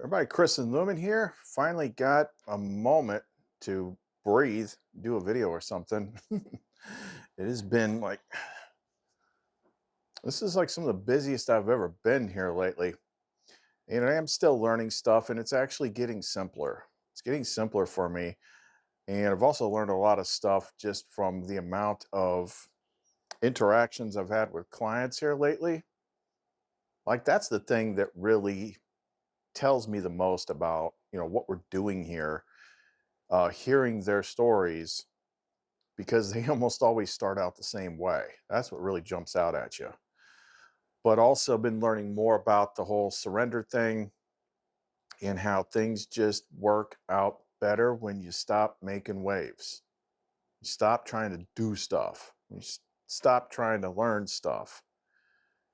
Everybody, Chris and Lumen here. Finally got a moment to breathe, do a video or something. It has been like, this is like some of the busiest I've ever been here lately. And I am still learning stuff, and it's actually getting simpler. It's getting simpler for me. And I've also learned a lot of stuff just from the amount of interactions I've had with clients here lately. Like, that's the thing that really tells me the most about, what we're doing here, hearing their stories, because they almost always start out the same way. That's what really jumps out at you. But also been learning more about the whole surrender thing and how things just work out better when you stop making waves. You stop trying to do stuff. Stop trying to learn stuff.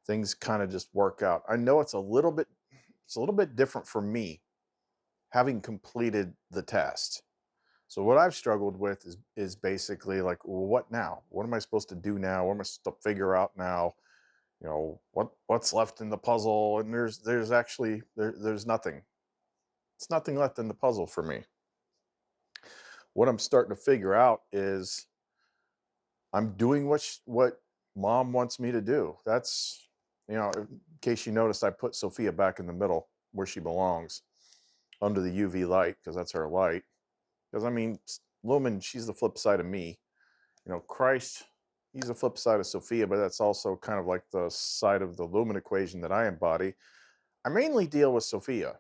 Things kind of just work out. I know it's a little bit different for me having completed the test. So what I've struggled with is basically like, well, what now? What am I supposed to do now? What am I supposed to figure out now? What's left in the puzzle? And there's actually there's nothing. It's nothing left in the puzzle for me. What I'm starting to figure out is I'm doing what mom wants me to do. That's, in case you noticed, I put Sophia back in the middle where she belongs, under the UV light, because that's her light. Because I mean, Lumen, she's the flip side of me. Christ, he's the flip side of Sophia, but that's also kind of like the side of the Lumen equation that I embody. I mainly deal with Sophia.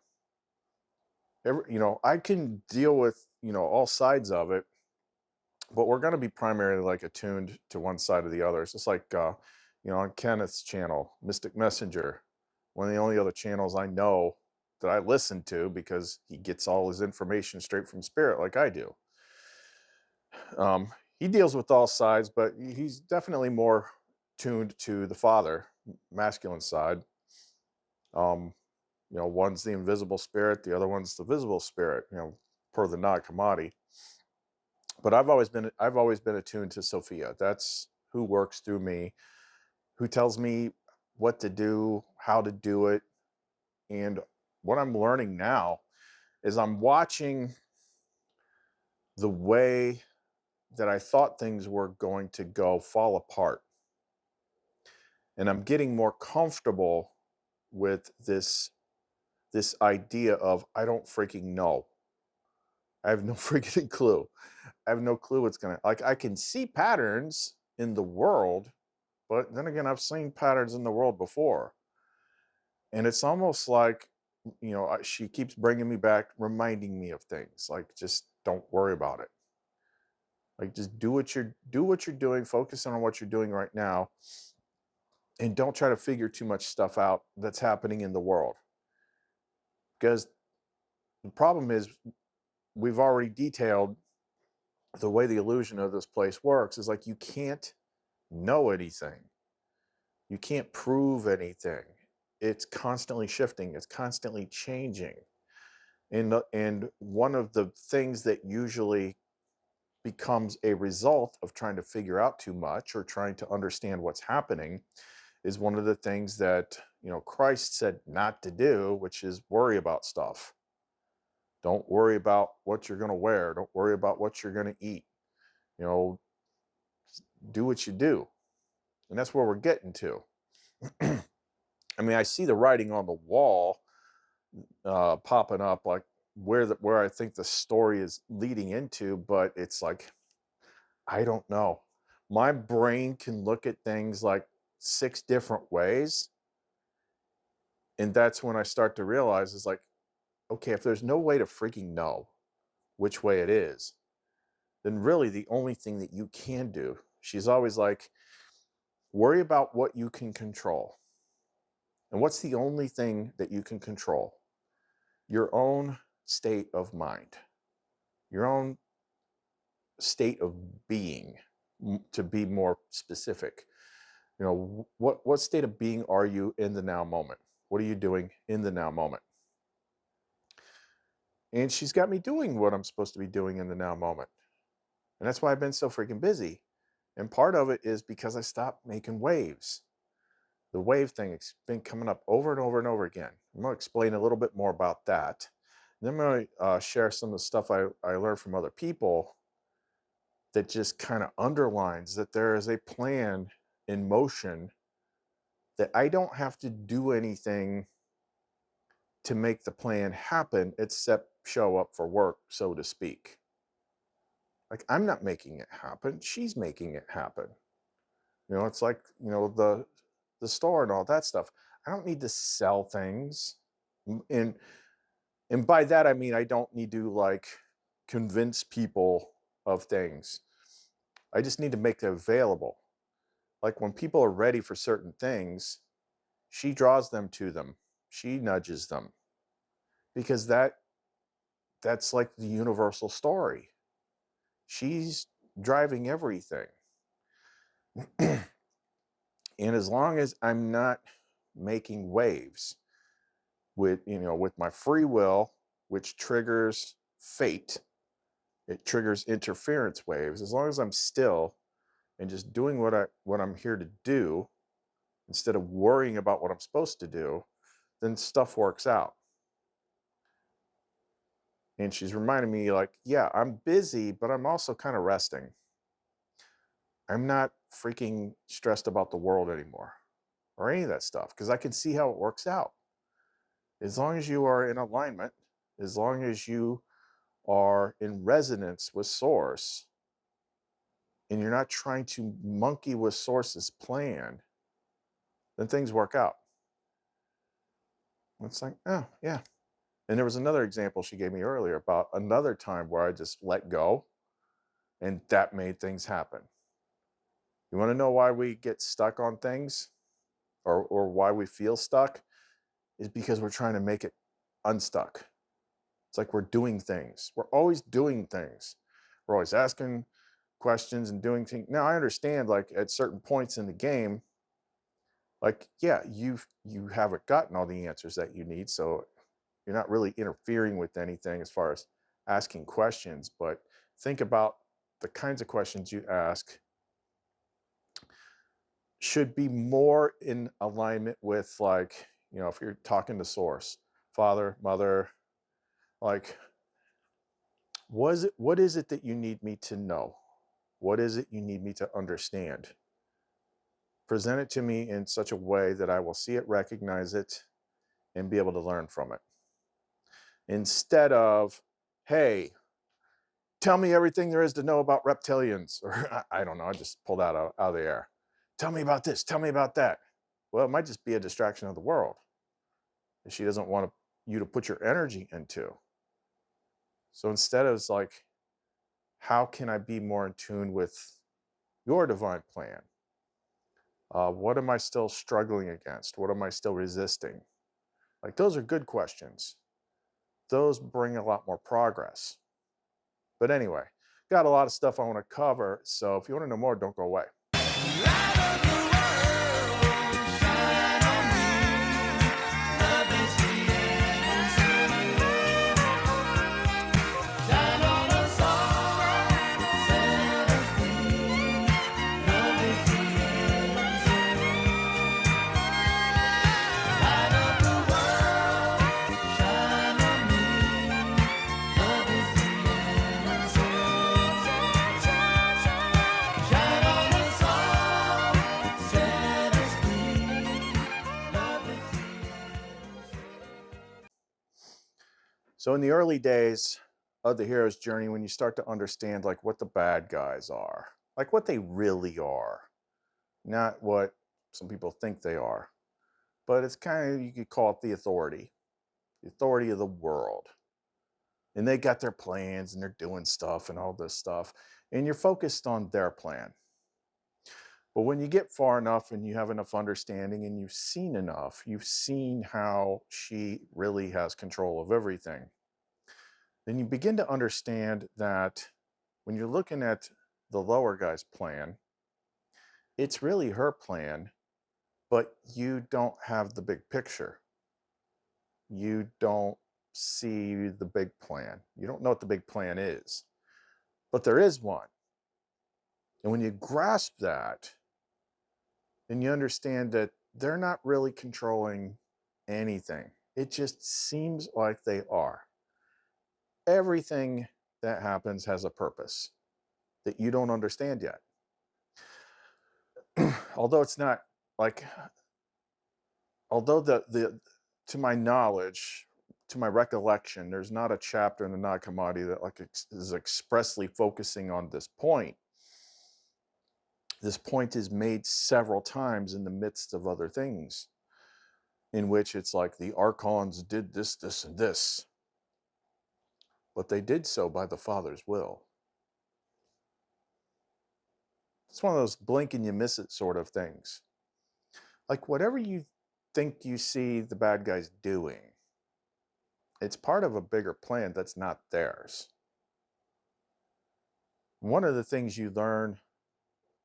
I can deal with, all sides of it, but we're going to be primarily like attuned to one side or the other. It's just like, on Kenneth's channel, Mystic Messenger, one of the only other channels I know that I listen to, because he gets all his information straight from spirit like I do. He deals with all sides, but he's definitely more tuned to the father, masculine side. Um, one's the invisible spirit, the other one's the visible spirit, per the Nag Hammadi. But I've always been attuned to Sophia. That's who works through me, who tells me what to do, how to do it. And what I'm learning now is I'm watching the way that I thought things were going to go fall apart. And I'm getting more comfortable with this idea of, I don't freaking know. I have no freaking clue. I have no clue what's gonna, like, I can see patterns in the world, but then again, I've seen patterns in the world before. And it's almost like, she keeps bringing me back, reminding me of things like, just don't worry about it. Like, just do what you're doing, focus on what you're doing right now, and don't try to figure too much stuff out that's happening in the world. Because the problem is, we've already detailed the way the illusion of this place works is like, you can't know anything. You can't prove anything. It's constantly shifting, it's constantly changing. And one of the things that usually becomes a result of trying to figure out too much or trying to understand what's happening is one of the things that, Christ said not to do, which is worry about stuff. Don't worry about what you're going to wear. Don't worry about what you're going to eat. You know, do what you do. And that's where we're getting to. I mean, I see the writing on the wall popping up, like where I think the story is leading into, but it's like, I don't know. My brain can look at things like six different ways. And that's when I start to realize, is like, okay, if there's no way to freaking know which way it is, then really the only thing that you can do, she's always like, worry about what you can control. And what's the only thing that you can control? Your own state of mind, your own state of being, to be more specific. What state of being are you in the now moment? What are you doing in the now moment? And she's got me doing what I'm supposed to be doing in the now moment. And that's why I've been so freaking busy. And part of it is because I stopped making waves. The wave thing has been coming up over and over and over again. I'm going to explain a little bit more about that. And then I'm going to share some of the stuff I learned from other people that just kind of underlines that there is a plan in motion, that I don't have to do anything to make the plan happen except show up for work, so to speak. Like, I'm not making it happen. She's making it happen. It's like, the store and all that stuff. I don't need to sell things. And by that I mean I don't need to like convince people of things. I just need to make it available. Like when people are ready for certain things, she draws them to them. She nudges them, because that's like the universal story. She's driving everything. And as long as I'm not making waves with my free will, which triggers fate, it triggers interference waves. As long as I'm still and just doing what I'm here to do, instead of worrying about what I'm supposed to do, then stuff works out. And she's reminding me, like, yeah, I'm busy, but I'm also kind of resting. I'm not freaking stressed about the world anymore or any of that stuff, because I can see how it works out. As long as you are in alignment, as long as you are in resonance with Source, and you're not trying to monkey with Source's plan, then things work out. It's like, oh, yeah. And there was another example she gave me earlier about another time where I just let go, and that made things happen. You want to know why we get stuck on things, or why we feel stuck? Is because we're trying to make it unstuck. It's like we're doing things. We're always doing things. We're always asking questions and doing things. Now I understand, like at certain points in the game, like, yeah, you haven't gotten all the answers that you need, so you're not really interfering with anything as far as asking questions. But think about the kinds of questions you ask should be more in alignment with, like, if you're talking to Source, Father, Mother, like, what is it that you need me to know? What is it you need me to understand? Present it to me in such a way that I will see it, recognize it, and be able to learn from it. Instead of, hey, tell me everything there is to know about reptilians, or I don't know, I just pulled out of the air. Tell me about this, tell me about that. Well, it might just be a distraction of the world that she doesn't want you to put your energy into. So instead, it's like, how can I be more in tune with your divine plan? What am I still struggling against? What am I still resisting? Like, those are good questions. Those bring a lot more progress. But anyway, got a lot of stuff I want to cover. So if you want to know more, don't go away. So in the early days of the hero's journey, when you start to understand like what the bad guys are, like what they really are, not what some people think they are, but it's kind of, you could call it the authority of the world. And they got their plans and they're doing stuff and all this stuff, and you're focused on their plan. But when you get far enough and you have enough understanding and you've seen enough, you've seen how she really has control of everything, then you begin to understand that when you're looking at the lower guy's plan, it's really her plan, but you don't have the big picture. You don't see the big plan. You don't know what the big plan is, but there is one. And when you grasp that, then you understand that they're not really controlling anything. It just seems like they are. Everything that happens has a purpose that you don't understand yet. Although it's not like, although the to my knowledge, to my recollection, there's not a chapter in the Nag Hammadi that like is expressly focusing on this point. This point is made several times in the midst of other things, in which it's like the archons did this, this, and this, but they did so by the Father's will. It's one of those blink and you miss it sort of things. Like whatever you think you see the bad guys doing, it's part of a bigger plan that's not theirs. One of the things you learn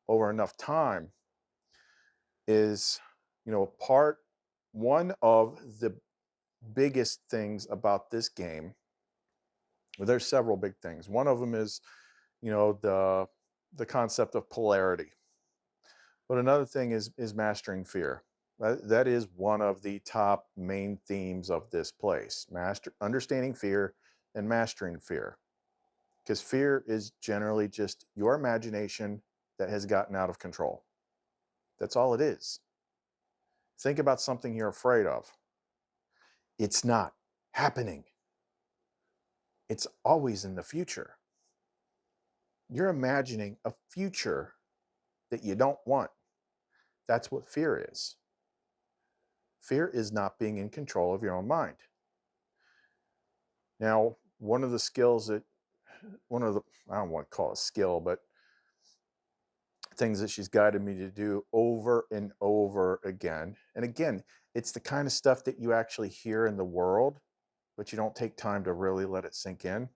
over enough time is, one of the biggest things about this game, well, there's several big things. One of them is, the concept of polarity. But another thing is mastering fear. That is one of the top main themes of this place. Understanding fear and mastering fear. Because fear is generally just your imagination that has gotten out of control. That's all it is. Think about something you're afraid of. It's not happening. It's always in the future. You're imagining a future that you don't want. That's what fear is. Fear is not being in control of your own mind. Now, one of the skills that, I don't want to call it a skill, but things that she's guided me to do over and over again. And again, it's the kind of stuff that you actually hear in the world, but you don't take time to really let it sink in.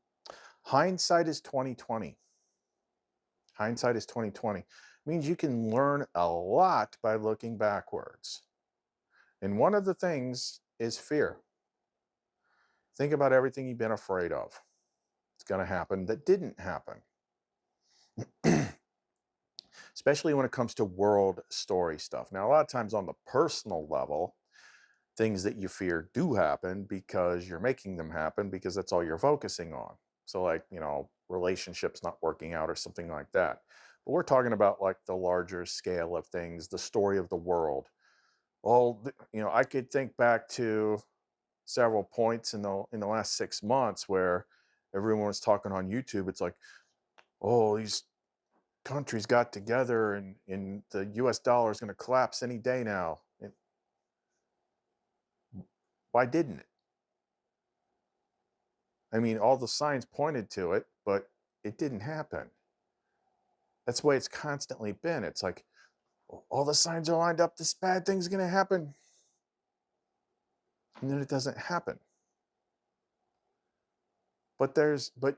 Hindsight is 2020. Hindsight is 2020. It means you can learn a lot by looking backwards. And one of the things is fear. Think about everything you've been afraid of. It's going to happen that didn't happen. Especially when it comes to world story stuff. Now, a lot of times on the personal level, things that you fear do happen because you're making them happen because that's all you're focusing on. So like, relationships not working out or something like that. But we're talking about like the larger scale of things, the story of the world. Well, I could think back to several points in the last 6 months where everyone was talking on YouTube. It's like, oh, these countries got together and the US dollar is going to collapse any day now. Why didn't it? I mean, all the signs pointed to it, but it didn't happen. That's the way it's constantly been. It's like, all the signs are lined up, this bad thing's going to happen. And then it doesn't happen. But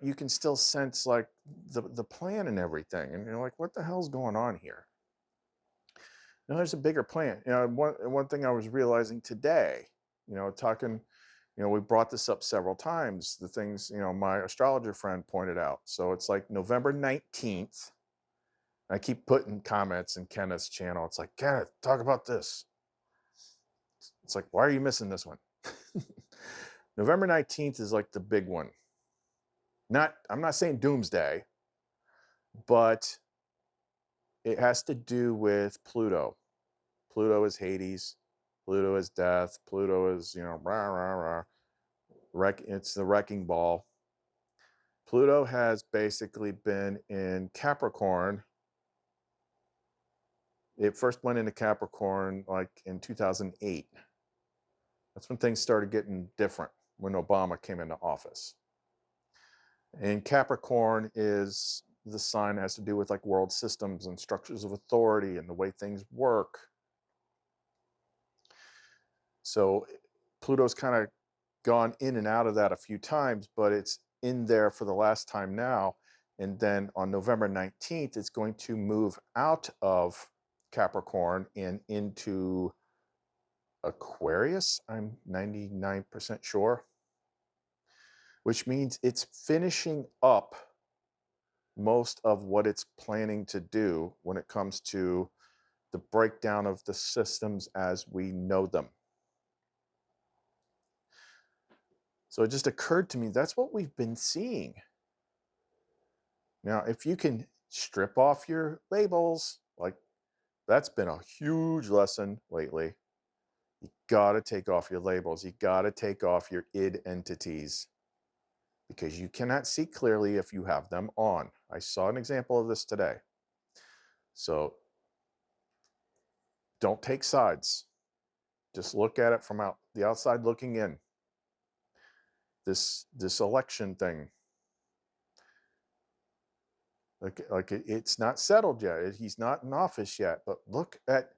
you can still sense like the plan and everything. And you're like, what the hell's going on here? No, there's a bigger plan. One thing I was realizing today, talking, we brought this up several times, the things, my astrologer friend pointed out. So it's like November 19th. I keep putting comments in Kenneth's channel. It's like, Kenneth, talk about this. It's like, why are you missing this one? November 19th is like the big one. I'm not saying doomsday, but it has to do with Pluto. Pluto is Hades. Pluto is death. Pluto is, rah, rah, rah. It's the wrecking ball. Pluto has basically been in Capricorn. It first went into Capricorn like in 2008. That's when things started getting different, when Obama came into office. And Capricorn is the sign that has to do with like world systems and structures of authority and the way things work. So Pluto's kind of gone in and out of that a few times, but it's in there for the last time now. And then on November 19th, it's going to move out of Capricorn and into Aquarius. I'm 99% sure, which means it's finishing up most of what it's planning to do when it comes to the breakdown of the systems as we know them. So it just occurred to me that's what we've been seeing. Now, if you can strip off your labels, like that's been a huge lesson lately. You got to take off your labels. You got to take off your id entities because you cannot see clearly if you have them on. I saw an example of this today. So don't take sides. Just look at it from the outside looking in. This election thing, like it's not settled yet. He's not in office yet. But look at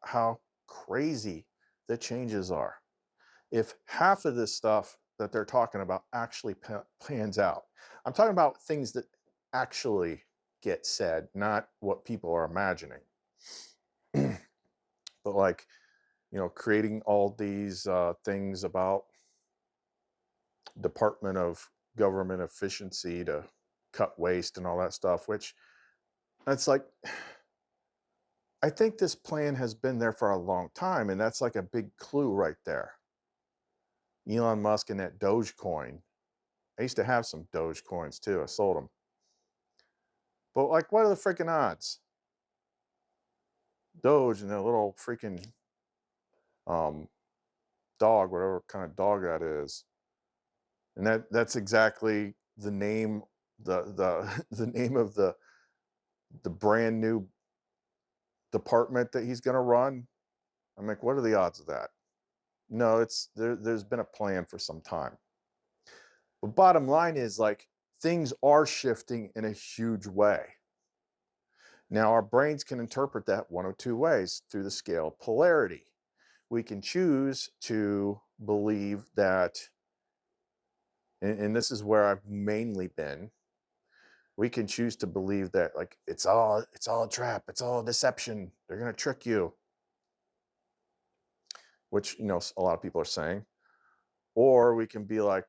how crazy the changes are. If half of this stuff that they're talking about actually pans out, I'm talking about things that actually get said, not what people are imagining. But like, creating all these things about Department of Government efficiency to cut waste and all that stuff, which that's like, I think this plan has been there for a long time, and that's like a big clue right there. Elon Musk and that Dogecoin. I used to have some Dogecoins too. I sold them. But like, what are the freaking odds? Doge and that little freaking um, dog, whatever kind of dog that is, and that's exactly the name, the the name of the brand new department that he's going to run. I'm like, what are the odds of that? No, it's there. There's been a plan for some time. But bottom line is like things are shifting in a huge way. Now, our brains can interpret that one of two ways through the scale of polarity. We can choose to believe that, and this is where I've mainly been, we can choose to believe that like it's all a trap, it's all a deception. They're gonna trick you, which a lot of people are saying. Or we can be like,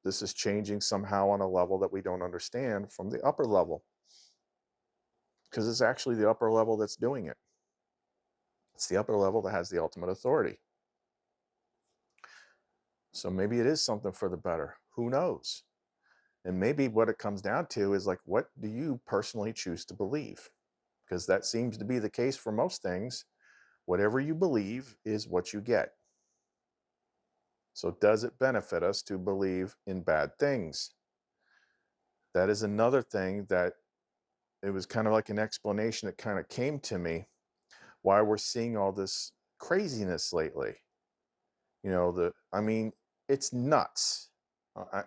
this is changing somehow on a level that we don't understand from the upper level. Because it's actually the upper level that's doing it. It's the upper level that has the ultimate authority. So maybe it is something for the better. Who knows? And maybe what it comes down to is like, what do you personally choose to believe? Because that seems to be the case for most things. Whatever you believe is what you get. So does it benefit us to believe in bad things? That is another thing that it was kind of like an explanation that kind of came to me why we're seeing all this craziness lately. I mean, it's nuts. I'm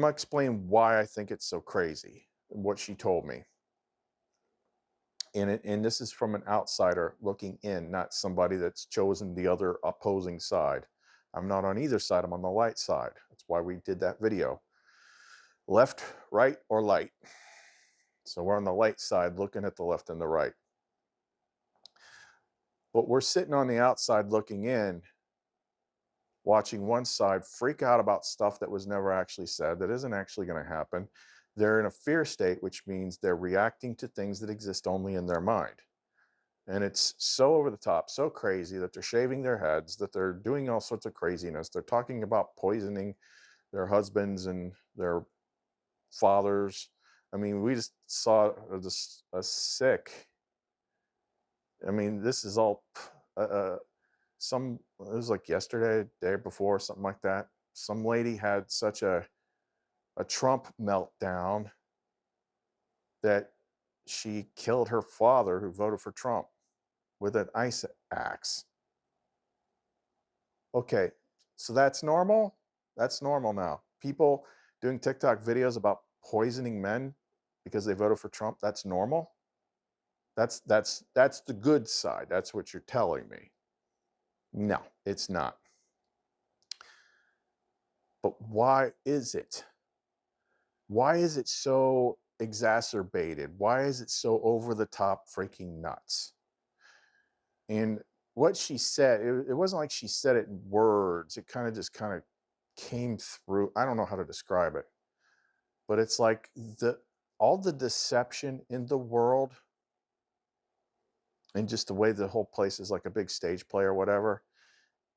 gonna explain why I think it's so crazy, what she told me. And this is from an outsider looking in, not somebody that's chosen the other opposing side. I'm not on either side, I'm on the light side. That's why we did that video. Left, right, or light. So we're on the light side looking at the left and the right. But we're sitting on the outside looking in, watching one side freak out about stuff that was never actually said, that isn't actually going to happen. They're in a fear state, which means they're reacting to things that exist only in their mind. And it's so over the top, so crazy that they're shaving their heads, that they're doing all sorts of craziness. They're talking about poisoning their husbands and their fathers. I mean, we just saw a sick. I mean, this is all it was like yesterday, day before, something like that. Some lady had such a Trump meltdown that she killed her father who voted for Trump with an ice axe. Okay, so that's normal? That's normal now. People doing TikTok videos about poisoning men because they voted for Trump, that's normal? That's the good side. That's what you're telling me. No, it's not. But why is it? Why is it so exacerbated? Why is it so over the top freaking nuts? And what she said, it wasn't like she said it in words. It kind of came through. I don't know how to describe it, but it's like all the deception in the world and just the way the whole place is like a big stage play or whatever.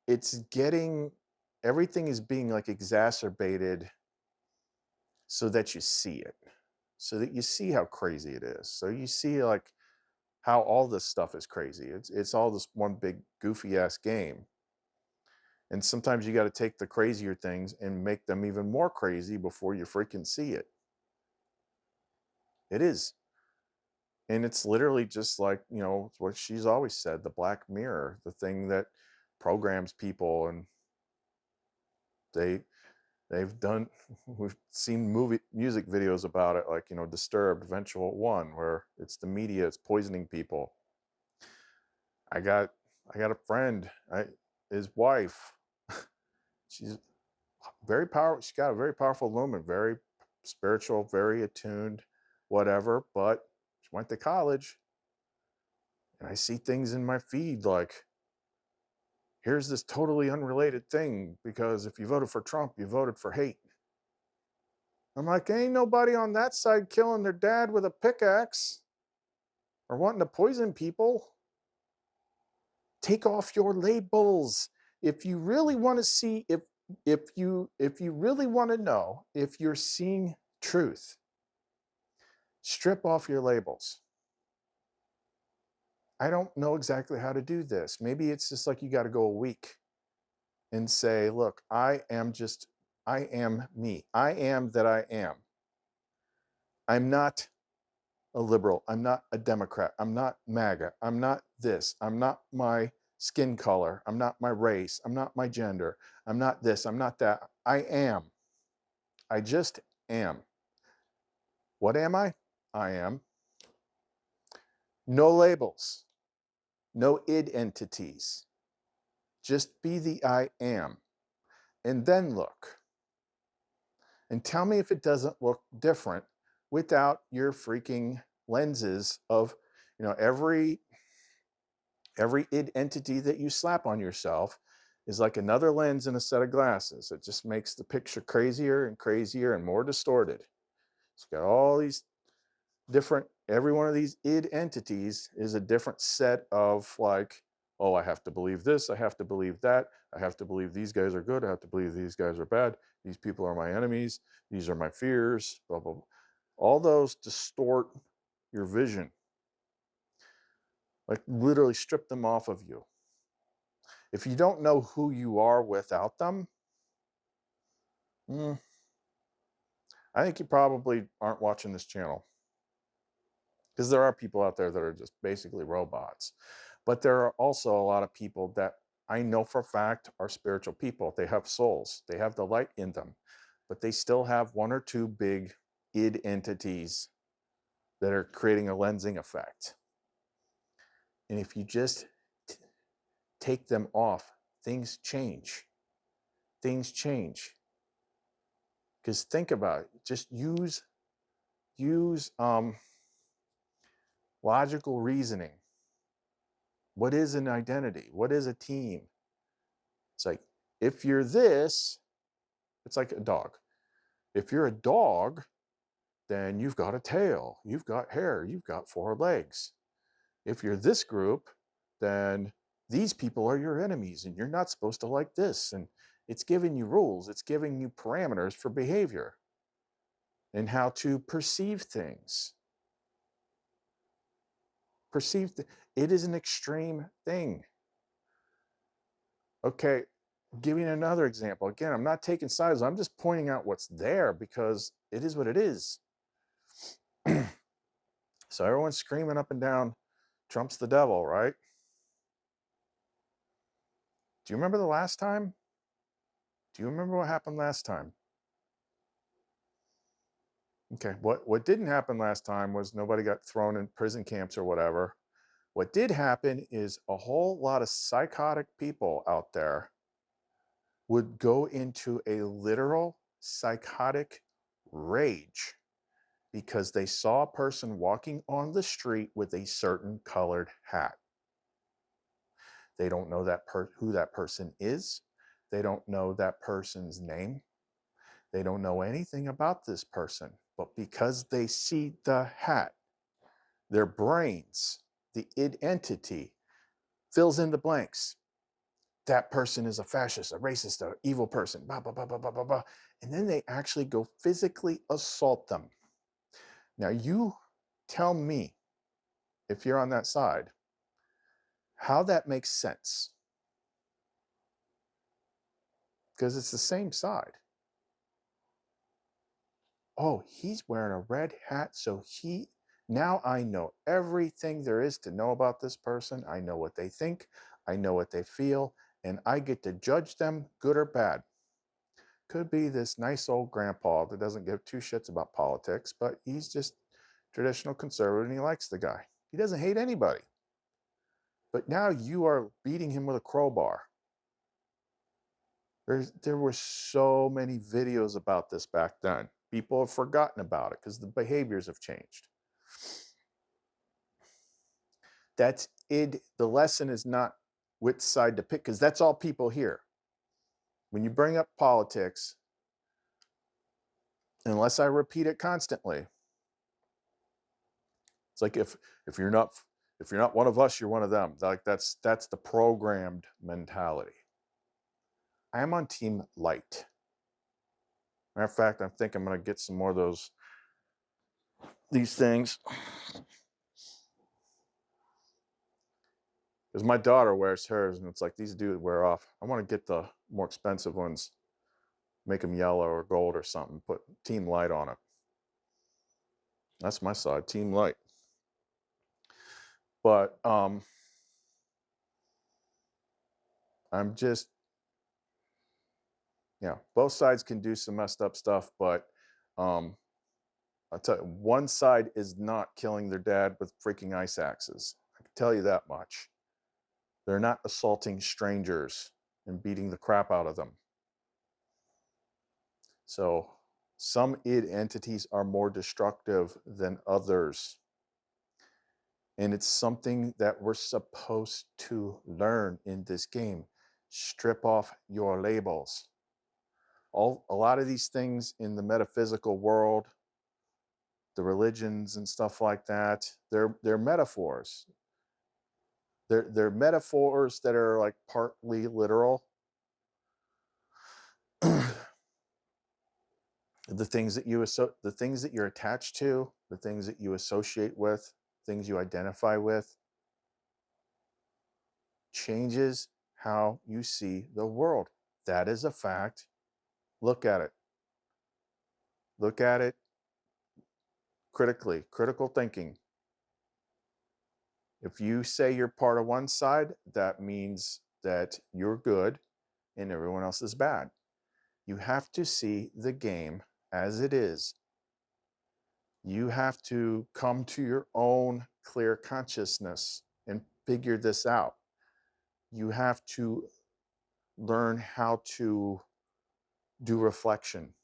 It's getting everything is being like exacerbated so that you see it, so that you see how crazy it is. So you see like how all this stuff is crazy. It's all this one big goofy ass game. And sometimes you got to take the crazier things and make them even more crazy before you freaking see it. It is. And it's literally just like, it's what she's always said, the black mirror, the thing that programs people. And they they've done we've seen music videos about it, like, Disturbed, Eventual One, where it's the media, it's poisoning people. I got I got a friend, his wife, she's very powerful. She's got a very powerful lumen, very spiritual, very attuned, whatever. But she went to college, and I see things in my feed like, here's this totally unrelated thing because if you voted for Trump, you voted for hate. I'm like, ain't nobody on that side killing their dad with a pickaxe or wanting to poison people. Take off your labels. If you really want to see, if you really want to know if you're seeing truth, strip off your labels. I don't know exactly how to do this. Maybe it's just like you got to go a week and say, look, I am me. I am that I am. I'm not a liberal. I'm not a Democrat. I'm not MAGA. I'm not this. I'm not my skin color. I'm not my race. I'm not my gender. I'm not this. I'm not that. I am. I just am. What am I? I am. No labels. No id entities. Just be the I am. And then look. And tell me if it doesn't look different without your freaking lenses of, every id entity that you slap on yourself is like another lens in a set of glasses. It just makes the picture crazier and crazier and more distorted. It's got all these different, every one of these id entities is a different set of like, oh, I have to believe this, I have to believe that, I have to believe these guys are good, I have to believe these guys are bad, these people are my enemies, these are my fears, blah, blah, blah. All those distort your vision. Like literally strip them off of you. If you don't know who you are without them, I think you probably aren't watching this channel. Because there are people out there that are just basically robots. But there are also a lot of people that I know for a fact are spiritual people. They have souls. They have the light in them. But they still have one or two big id entities that are creating a lensing effect. And if you just take them off, things change. Things change. Because think about it. Just use logical reasoning. What is an identity? What is a team? It's like, if you're this, it's like a dog. If you're a dog, then you've got a tail, you've got hair, you've got four legs. If you're this group, then these people are your enemies and you're not supposed to like this. And it's giving you rules, it's giving you parameters for behavior and how to perceive things. It is an extreme thing. Okay, giving another example. Again, I'm not taking sides. I'm just pointing out what's there because it is what it is. So everyone's screaming up and down, Trump's the devil, right? Do you remember the last time? Do you remember what happened last time? Okay, what didn't happen last time was nobody got thrown in prison camps or whatever. What did happen is a whole lot of psychotic people out there would go into a literal psychotic rage because they saw a person walking on the street with a certain colored hat. They don't know who that person is. They don't know that person's name. They don't know anything about this person. But because they see the hat, their brains, the id entity, fills in the blanks. that person is a fascist, a racist, a evil person, blah, blah, blah, blah, blah, blah, blah. And then they actually go physically assault them. Now, you tell me, if you're on that side, how that makes sense. Because it's the same side. Oh, he's wearing a red hat, so now I know everything there is to know about this person. I know what they think, I know what they feel, and I get to judge them, good or bad. Could be this nice old grandpa that doesn't give two shits about politics, but he's just traditional conservative and he likes the guy. He doesn't hate anybody. But now you are beating him with a crowbar. There were so many videos about this back then. People have forgotten about it because the behaviors have changed. That's it. The lesson is not which side to pick, because that's all people hear. When you bring up politics, unless I repeat it constantly, it's like if you're not one of us, you're one of them. Like that's the programmed mentality. I am on team light. Matter of fact, I think I'm going to get some more of these things. Because my daughter wears hers, and it's like these do wear off. I want to get the more expensive ones, make them yellow or gold or something, put Team Light on it. That's my side, Team Light. But I'm just, both sides can do some messed up stuff, but I'll tell you, one side is not killing their dad with freaking ice axes. I can tell you that much. They're not assaulting strangers and beating the crap out of them. So some id entities are more destructive than others. And it's something that we're supposed to learn in this game. Strip off your labels. A lot of these things in the metaphysical world, the religions and stuff like that, they're metaphors. They're metaphors that are like partly literal. The things that you're attached to, the things that you associate with, things you identify with, changes how you see the world. That is a fact. Look at it. Look at it critically, critical thinking. If you say you're part of one side, that means that you're good and everyone else is bad. You have to see the game as it is. You have to come to your own clear consciousness and figure this out. You have to learn how to do reflection.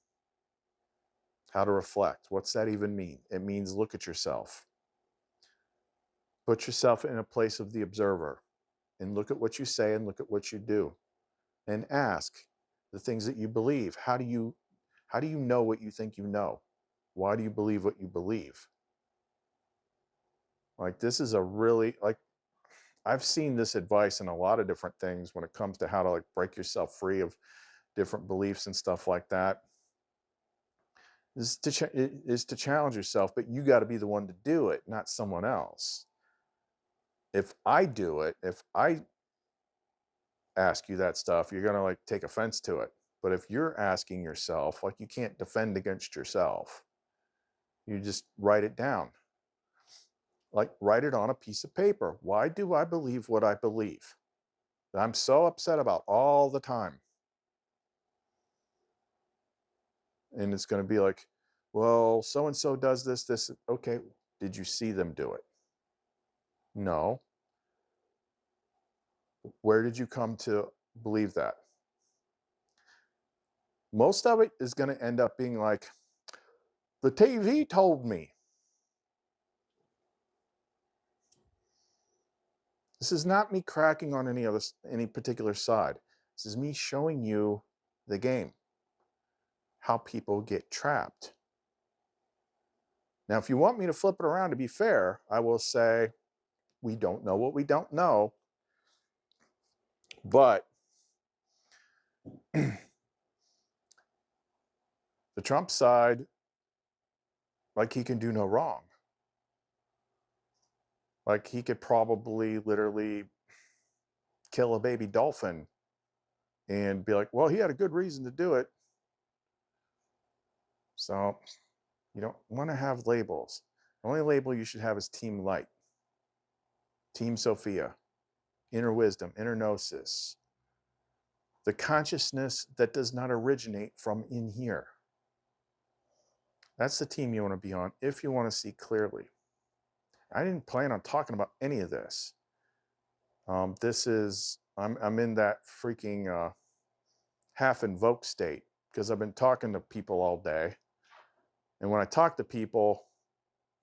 How to reflect. What's that even mean? It means look at yourself. Put yourself in a place of the observer and look at what you say and look at what you do and ask the things that you believe. How do you know what you think you know? Why do you believe what you believe? Like this is a really, like, I've seen this advice in a lot of different things when it comes to how to like break yourself free of different beliefs and stuff like that. Is to challenge yourself, but you got to be the one to do it, not someone else. If I do it, if I ask you that stuff, you're going to like take offense to it. But if you're asking yourself, like you can't defend against yourself, you just write it down. Like write it on a piece of paper. Why do I believe what I believe? That I'm so upset about all the time. And it's going to be like, well, so-and-so does this. Okay, did you see them do it? No. Where did you come to believe that? Most of it is going to end up being like, the TV told me. This is not me cracking on any particular side. This is me showing you the game, how people get trapped. Now, if you want me to flip it around to be fair, I will say we don't know what we don't know, but The Trump side, like he can do no wrong. Like he could probably literally kill a baby dolphin and be like, well, he had a good reason to do it. So you don't want to have labels. The only label you should have is Team Light, Team Sophia, Inner Wisdom, Inner Gnosis, the consciousness that does not originate from in here. That's the team you want to be on if you want to see clearly. I didn't plan on talking about any of this. This is, I'm in that freaking half invoked state because I've been talking to people all day. And when I talk to people,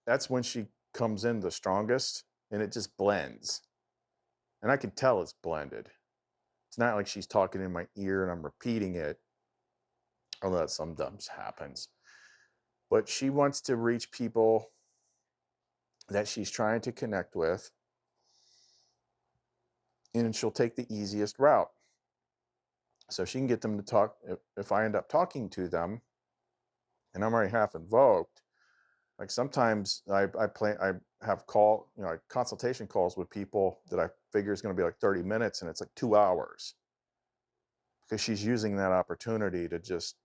that's when she comes in the strongest and it just blends. And I can tell it's blended. It's not like she's talking in my ear and I'm repeating it, although that sometimes happens. But she wants to reach people that she's trying to connect with, and she'll take the easiest route. So she can get them to talk. If I end up talking to them and I'm already half invoked, like sometimes I have consultation calls with people that I figure is going to be like 30 minutes and it's like 2 hours because she's using that opportunity to just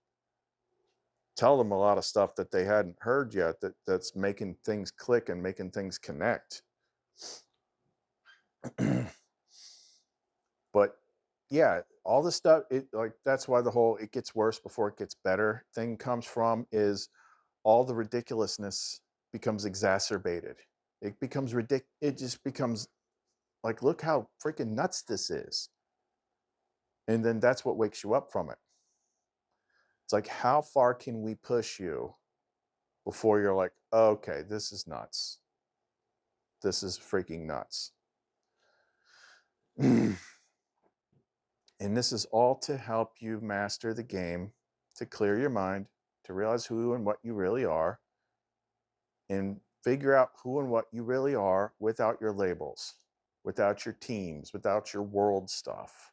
tell them a lot of stuff that they hadn't heard yet, that's making things click and making things connect. But yeah, all the stuff, that's why the whole "it gets worse before it gets better" thing comes from, is all the ridiculousness becomes exacerbated. It becomes ridiculous. It just becomes like, look how freaking nuts this is. And then that's what wakes you up from it. It's like, how far can we push you before you're like, okay, this is nuts. This is freaking nuts. And this is all to help you master the game, to clear your mind, to realize who and what you really are, and figure out who and what you really are without your labels, without your teams, without your world stuff.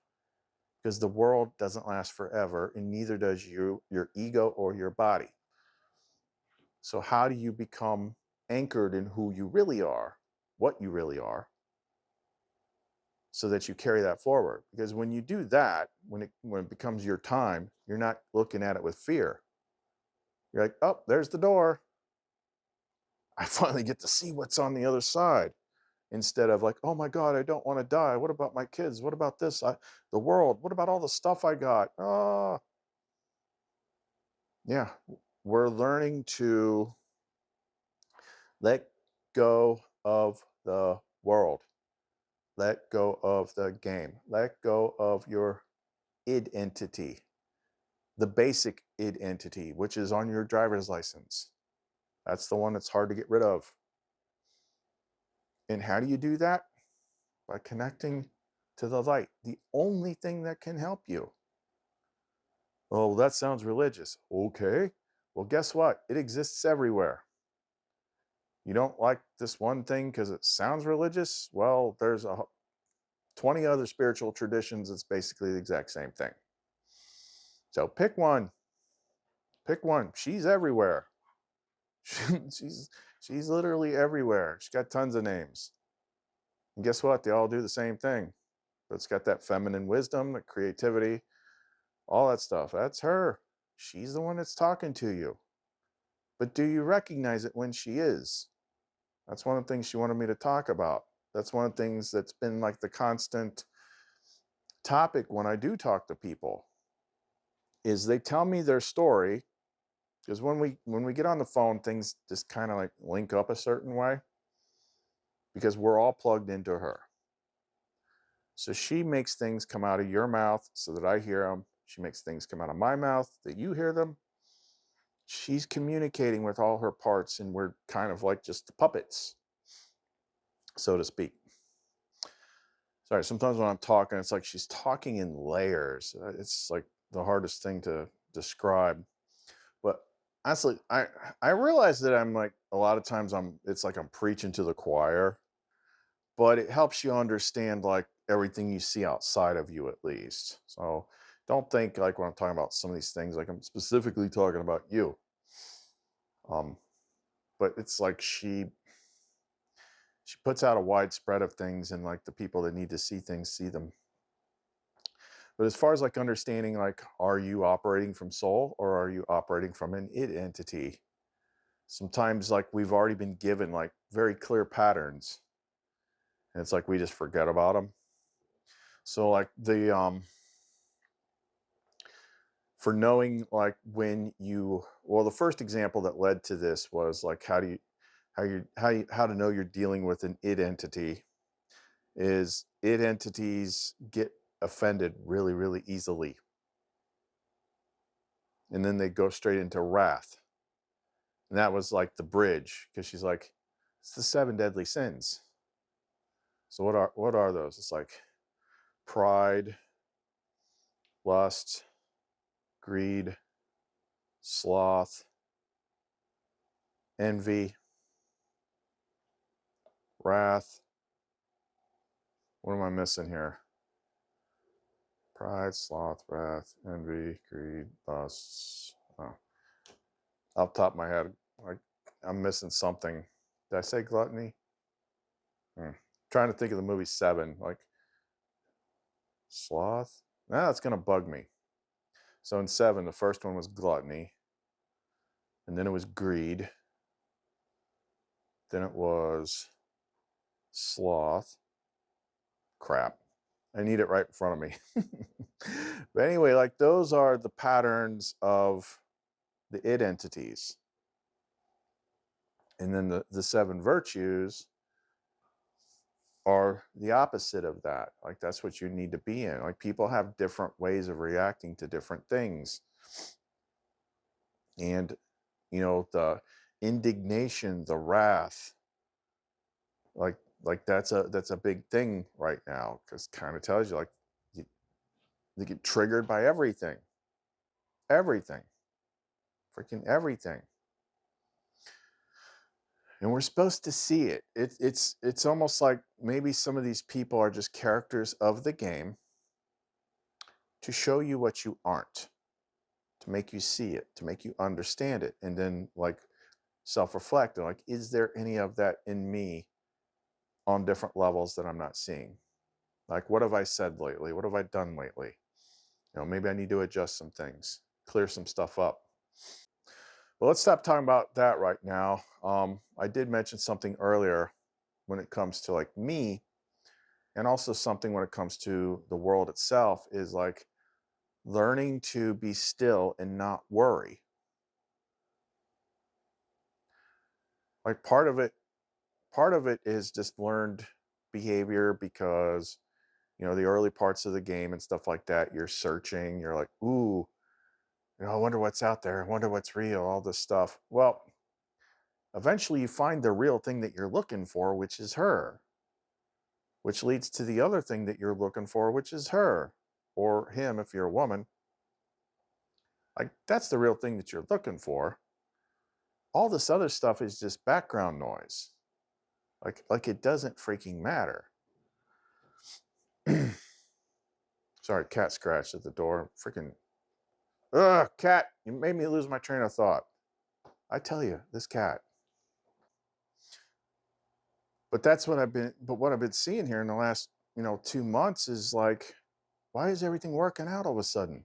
Because the world doesn't last forever, and neither does your ego or your body. So how do you become anchored in who you really are, what you really are, so that you carry that forward? Because when you do that, when it becomes your time, you're not looking at it with fear. You're like, oh, there's the door. I finally get to see what's on the other side. Instead of like, oh my God, I don't want to die. What about my kids? What about this? The world? What about all the stuff I got? Yeah, we're learning to let go of the world, let go of the game, let go of your id entity, the basic id entity, which is on your driver's license. That's the one that's hard to get rid of. And how do you do that? By connecting to the light, the only thing that can help you. Oh, that sounds religious. Okay. Well, guess what? It exists everywhere. You don't like this one thing because it sounds religious? Well, there's 20 other spiritual traditions. It's basically the exact same thing. So pick one. Pick one. She's everywhere. she's she's literally everywhere. She's got tons of names. And guess what? They all do the same thing. But it's got that feminine wisdom, the creativity, all that stuff. That's her. She's the one that's talking to you. But do you recognize it when she is? That's one of the things she wanted me to talk about. That's one of the things that's been like the constant topic when I do talk to people, is they tell me their story. Because when we get on the phone, things just kind of like link up a certain way because we're all plugged into her. So she makes things come out of your mouth so that I hear them. She makes things come out of my mouth that you hear them. She's communicating with all her parts, and we're kind of like just the puppets, so to speak. Sorry, sometimes when I'm talking, it's like she's talking in layers. It's like the hardest thing to describe. But honestly, I realize that I'm like, a lot of times it's like I'm preaching to the choir, but it helps you understand like everything you see outside of you, at least. So Don't think like when I'm talking about some of these things, like I'm specifically talking about you. Um, but it's like she puts out a wide spread of things, and like the people that need to see things see them. But as far as like understanding, like, are you operating from soul or are you operating from an id entity? Sometimes like we've already been given like very clear patterns, and it's like we just forget about them. So like for knowing like when you, well, the first example that led to this was like how to know you're dealing with an id entity is id entities get offended really really easily, and then they go straight into wrath. And that was like the bridge, because she's like, it's the seven deadly sins. So what are those? It's like pride, lust, greed, sloth, envy, wrath. What am I missing here? Pride, sloth, wrath, envy, greed, lust. Oh, off the top of my head, like I'm missing something. Did I say gluttony? Trying to think of the movie Seven, like sloth. Nah, that's gonna bug me. So in Seven, the first one was gluttony, and then it was greed, then it was sloth. Crap. I need it right in front of me. But anyway, like those are the patterns of the id entities. And then the seven virtues are the opposite of that. Like that's what you need to be in. Like people have different ways of reacting to different things. And the indignation, the wrath, like that's a big thing right now, because kind of tells you like you, they get triggered by everything, freaking everything. And we're supposed to see it. It's almost like maybe some of these people are just characters of the game to show you what you aren't, to make you see it, to make you understand it, and then like self-reflect and like, is there any of that in me on different levels that I'm not seeing? Like, what have I said lately? What have I done lately? Maybe I need to adjust some things, clear some stuff up. But let's stop talking about that right now. I did mention something earlier when it comes to like me, and also something when it comes to the world itself, is like learning to be still and not worry. Like part of it is just learned behavior, because the early parts of the game and stuff like that, you're searching, you're like, ooh, I wonder what's out there, I wonder what's real, all this stuff. Well, eventually you find the real thing that you're looking for, which is her, which leads to the other thing that you're looking for, which is her or him if you're a woman. Like that's the real thing that you're looking for. All this other stuff is just background noise. Like it doesn't freaking matter. Sorry, cat scratched at the door. Freaking ugh, cat, you made me lose my train of thought. I tell you, this cat. But what I've been seeing here in the last, 2 months is like, why is everything working out all of a sudden?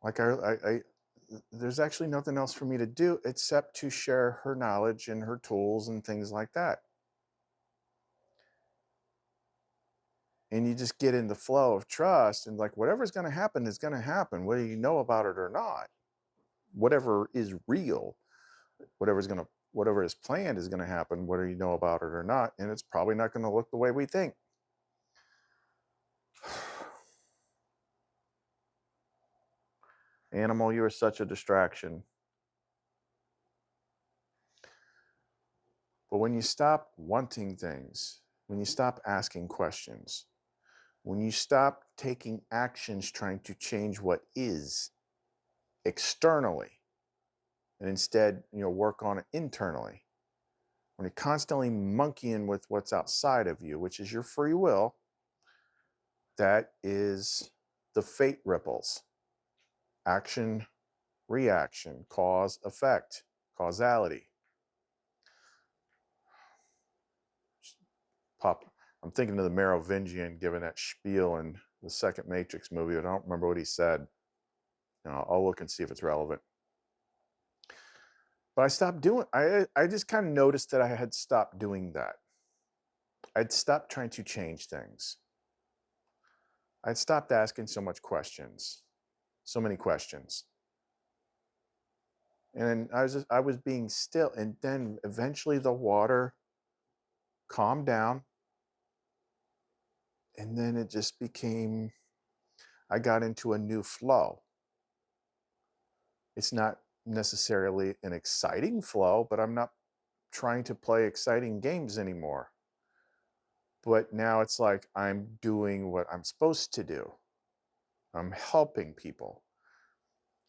Like there's actually nothing else for me to do except to share her knowledge and her tools and things like that. And you just get in the flow of trust, and like whatever's going to happen is going to happen, whether you know about it or not. Whatever is real, whatever is planned is going to happen, whether you know about it or not. And it's probably not going to look the way we think. Animal, you are such a distraction. But when you stop wanting things, when you stop asking questions, when you stop taking actions trying to change what is externally, and instead, work on it internally, when you're constantly monkeying with what's outside of you, which is your free will, that is the fate ripples, action, reaction, cause, effect, causality. Pop. I'm thinking of the Merovingian giving that spiel in the second Matrix movie. I don't remember what he said. I'll look and see if it's relevant. But I stopped doing. I just kind of noticed that I had stopped doing that. I'd stopped trying to change things. I'd stopped asking so many questions, and I was being still. And then eventually the water calmed down, and then it just became. I got into a new flow. It's not necessarily an exciting flow, but I'm not trying to play exciting games anymore. But now it's like I'm doing what I'm supposed to do. I'm helping people.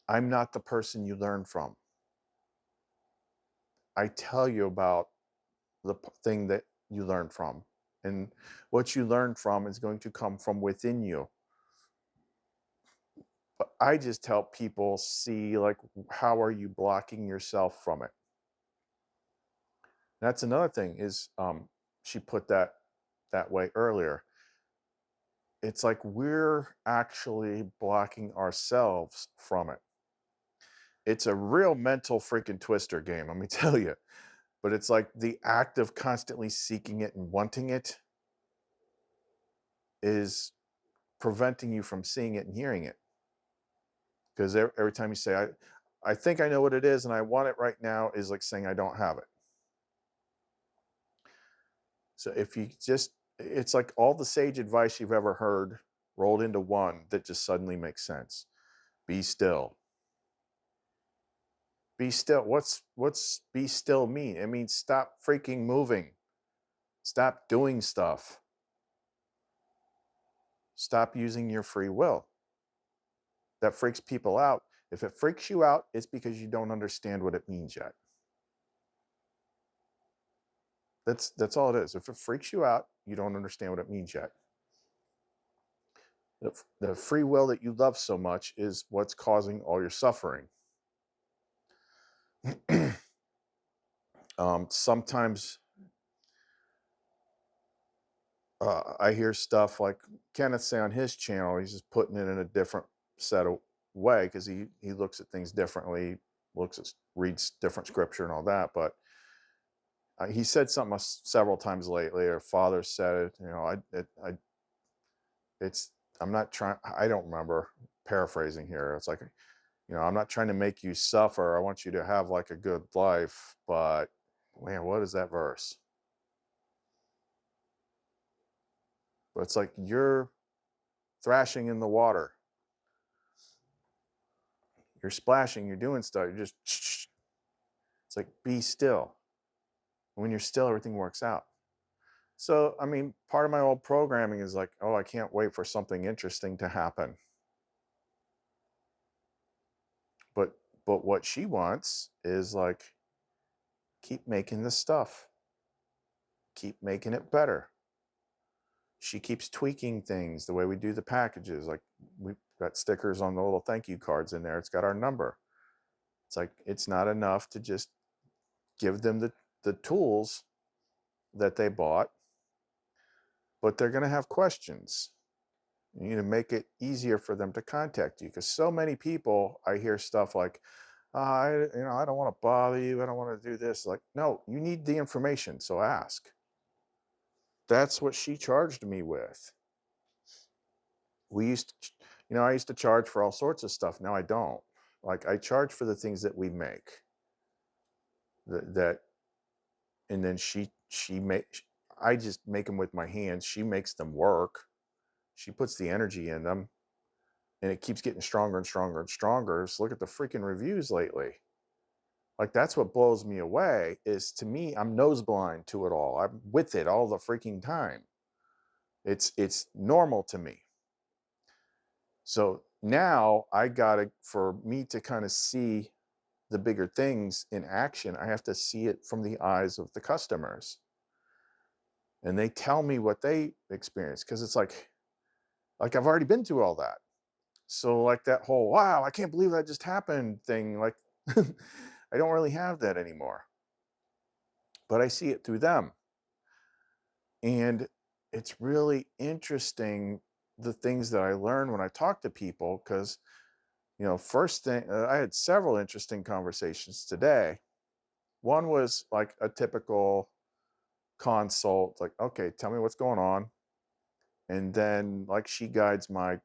I'm not the person you learn from. I tell you about the thing that you learn from. And what you learn from is going to come from within you. But I just help people see, like, how are you blocking yourself from it? That's another thing is she put that way earlier. It's like we're actually blocking ourselves from it. It's a real mental freaking twister game, let me tell you. But it's like the act of constantly seeking it and wanting it is preventing you from seeing it and hearing it. Because every time you say, I think I know what it is and I want it right now, is like saying I don't have it. So if you just, it's like all the sage advice you've ever heard rolled into one that just suddenly makes sense. Be still. Be still. What's be still mean? It means stop freaking moving. Stop doing stuff. Stop using your free will. That freaks people out. If it freaks you out, it's because you don't understand what it means yet. That's all it is. If it freaks you out, you don't understand what it means yet. The free will that you love so much is what's causing all your suffering. Sometimes I hear stuff like Kenneth say on his channel. He's just putting it in a different set of way because he looks at things differently, reads different scripture and all that. But he said something several times lately. Or Father said it. It's I'm not trying. I don't remember paraphrasing here. It's like, I'm not trying to make you suffer. I want you to have like a good life. But man, what is that verse? But it's like you're thrashing in the water. You're splashing. You're doing stuff. You're just. It's like be still. When you're still, everything works out. So, I mean, part of my old programming is like, oh, I can't wait for something interesting to happen. But what she wants is like, keep making this stuff. Keep making it better. She keeps tweaking things the way we do the packages. Like we've got stickers on the little thank you cards in there. It's got our number. It's like, it's not enough to just give them the tools that they bought, but they're going to have questions. You need to make it easier for them to contact you, because so many people, I hear stuff like, I don't want to bother you. I don't want to do this. Like, no, you need the information. So ask. That's what she charged me with. I used to charge for all sorts of stuff. Now I don't. Like, I charge for the things that we make. And then I just make them with my hands. She makes them work. She puts the energy in them, and it keeps getting stronger and stronger and stronger. So look at the freaking reviews lately. Like, that's what blows me away. Is, to me, I'm nose blind to it all. I'm with it all the freaking time. It's normal to me. So now for me to kind of see the bigger things in action, I have to see it from the eyes of the customers. And they tell me what they experience, because it's like I've already been through all that. So like that whole wow, I can't believe that just happened thing, like I don't really have that anymore. But I see it through them. And it's really interesting the things that I learn when I talk to people because, first thing, I had several interesting conversations today. One was like a typical consult, like, okay, tell me what's going on. And then like she guides my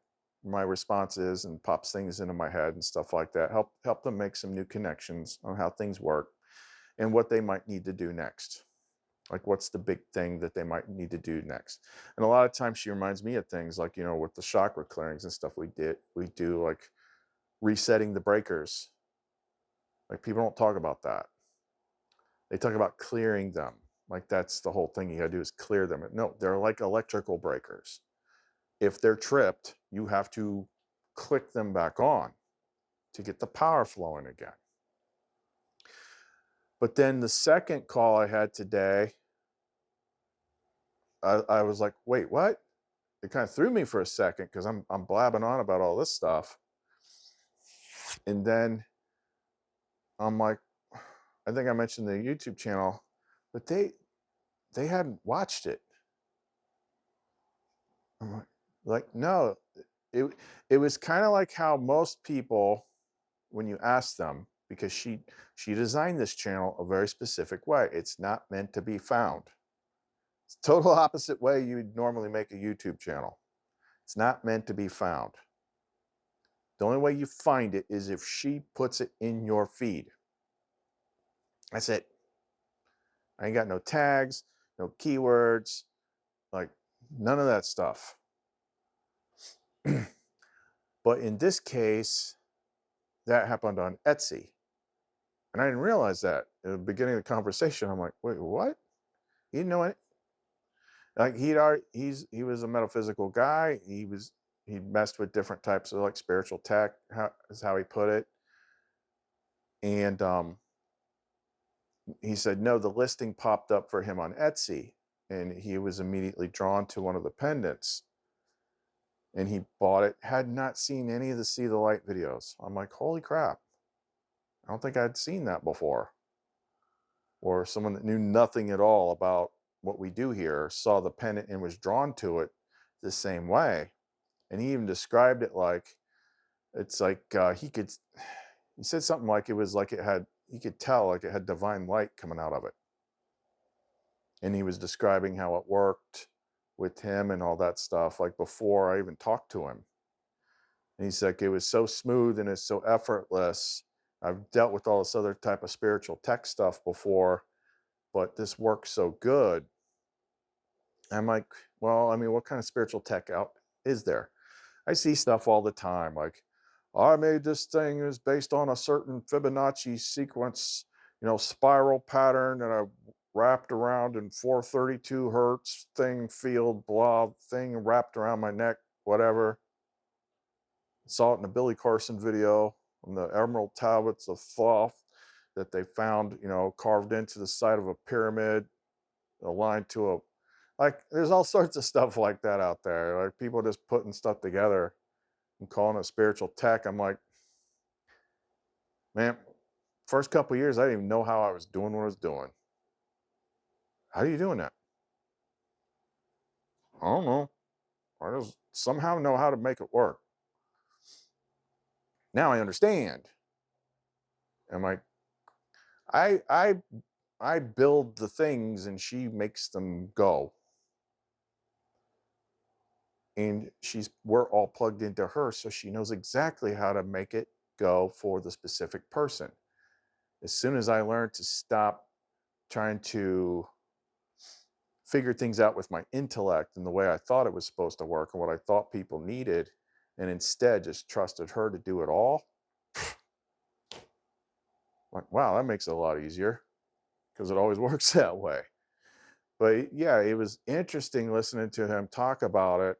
responses and pops things into my head and stuff like that. Help them make some new connections on how things work and what they might need to do next. Like what's the big thing that they might need to do next. And a lot of times she reminds me of things like, with the chakra clearings and stuff we do like resetting the breakers. Like people don't talk about that. They talk about clearing them. Like that's the whole thing you gotta do is clear them. No, they're like electrical breakers. If they're tripped, you have to click them back on to get the power flowing again. But then the second call I had today, I was like, wait, what? It kind of threw me for a second because I'm blabbing on about all this stuff. And then I'm like, I think I mentioned the YouTube channel, but they hadn't watched it. I'm like no, it it was kind of like how most people, when you ask them, because she designed this channel a very specific way. It's not meant to be found. It's total opposite way you'd normally make a YouTube channel. It's not meant to be found. The only way you find it is if she puts it in your feed. That's it. I ain't got no tags, no keywords, like none of that stuff. But in this case, that happened on Etsy. And I didn't realize that at the beginning of the conversation. I'm like, wait, what? He didn't know it. Like he was a metaphysical guy. He messed with different types of like spiritual tech, is how he put it. And he said, no, the listing popped up for him on Etsy. And he was immediately drawn to one of the pendants. And he bought it, had not seen any of the See the Light videos. I'm like, holy crap. I don't think I'd seen that before. Or someone that knew nothing at all about what we do here saw the pendant and was drawn to it the same way. And he even described it like it's like he said something like it was like he could tell like it had divine light coming out of it. And he was describing how it worked with him and all that stuff, like before I even talked to him. And he's like, it was so smooth and it's so effortless. I've dealt with all this other type of spiritual tech stuff before, but this works so good. I'm like, well, I mean, what kind of spiritual tech out is there? I see stuff all the time, like, I made this thing is based on a certain Fibonacci sequence, spiral pattern that I wrapped around in 432 hertz thing, field, blah, thing wrapped around my neck, whatever. Saw it in a Billy Carson video on the emerald tablets of Thoth that they found, carved into the side of a pyramid, aligned to a, like, there's all sorts of stuff like that out there. Like people just putting stuff together and calling it spiritual tech. I'm like, man, first couple of years, I didn't even know how I was doing what I was doing. How are you doing that? I don't know. I just somehow know how to make it work. Now I understand. I'm like, I I I build the things and she makes them go. And we're all plugged into her, so she knows exactly how to make it go for the specific person. As soon as I learned to stop trying to figure things out with my intellect and the way I thought it was supposed to work and what I thought people needed, and instead just trusted her to do it all, like, wow, that makes it a lot easier because it always works that way. But yeah, it was interesting listening to him talk about it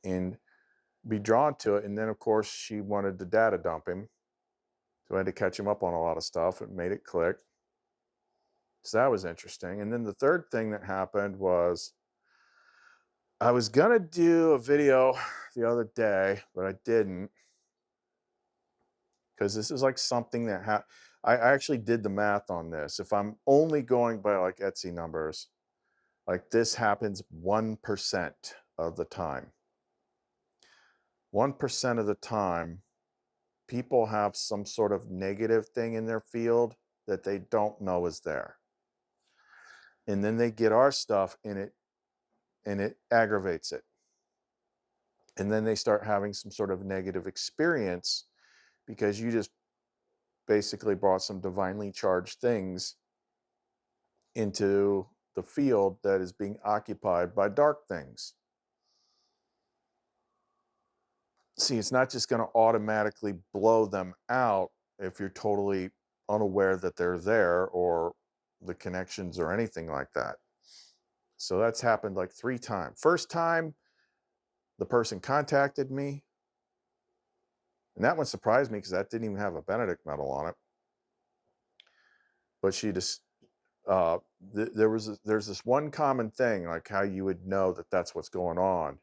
and be drawn to it. And then, of course, she wanted to data dump him. So I had to catch him up on a lot of stuff. It made it click. So that was interesting. And then the third thing that happened was I was gonna do a video the other day, but I didn't because this is like something that I actually did the math on this. If I'm only going by like Etsy numbers, like this happens 1% of the time. 1% of the time, people have some sort of negative thing in their field that they don't know is there. And then they get our stuff and it aggravates it. And then they start having some sort of negative experience because you just basically brought some divinely charged things into the field that is being occupied by dark things. See, it's not just going to automatically blow them out if you're totally unaware that they're there or the connections or anything like that. So that's happened like 3 times. First time, the person contacted me, and that one surprised me because that didn't even have a Benedict medal on it. But she just there's this one common thing, like how you would know that that's what's going on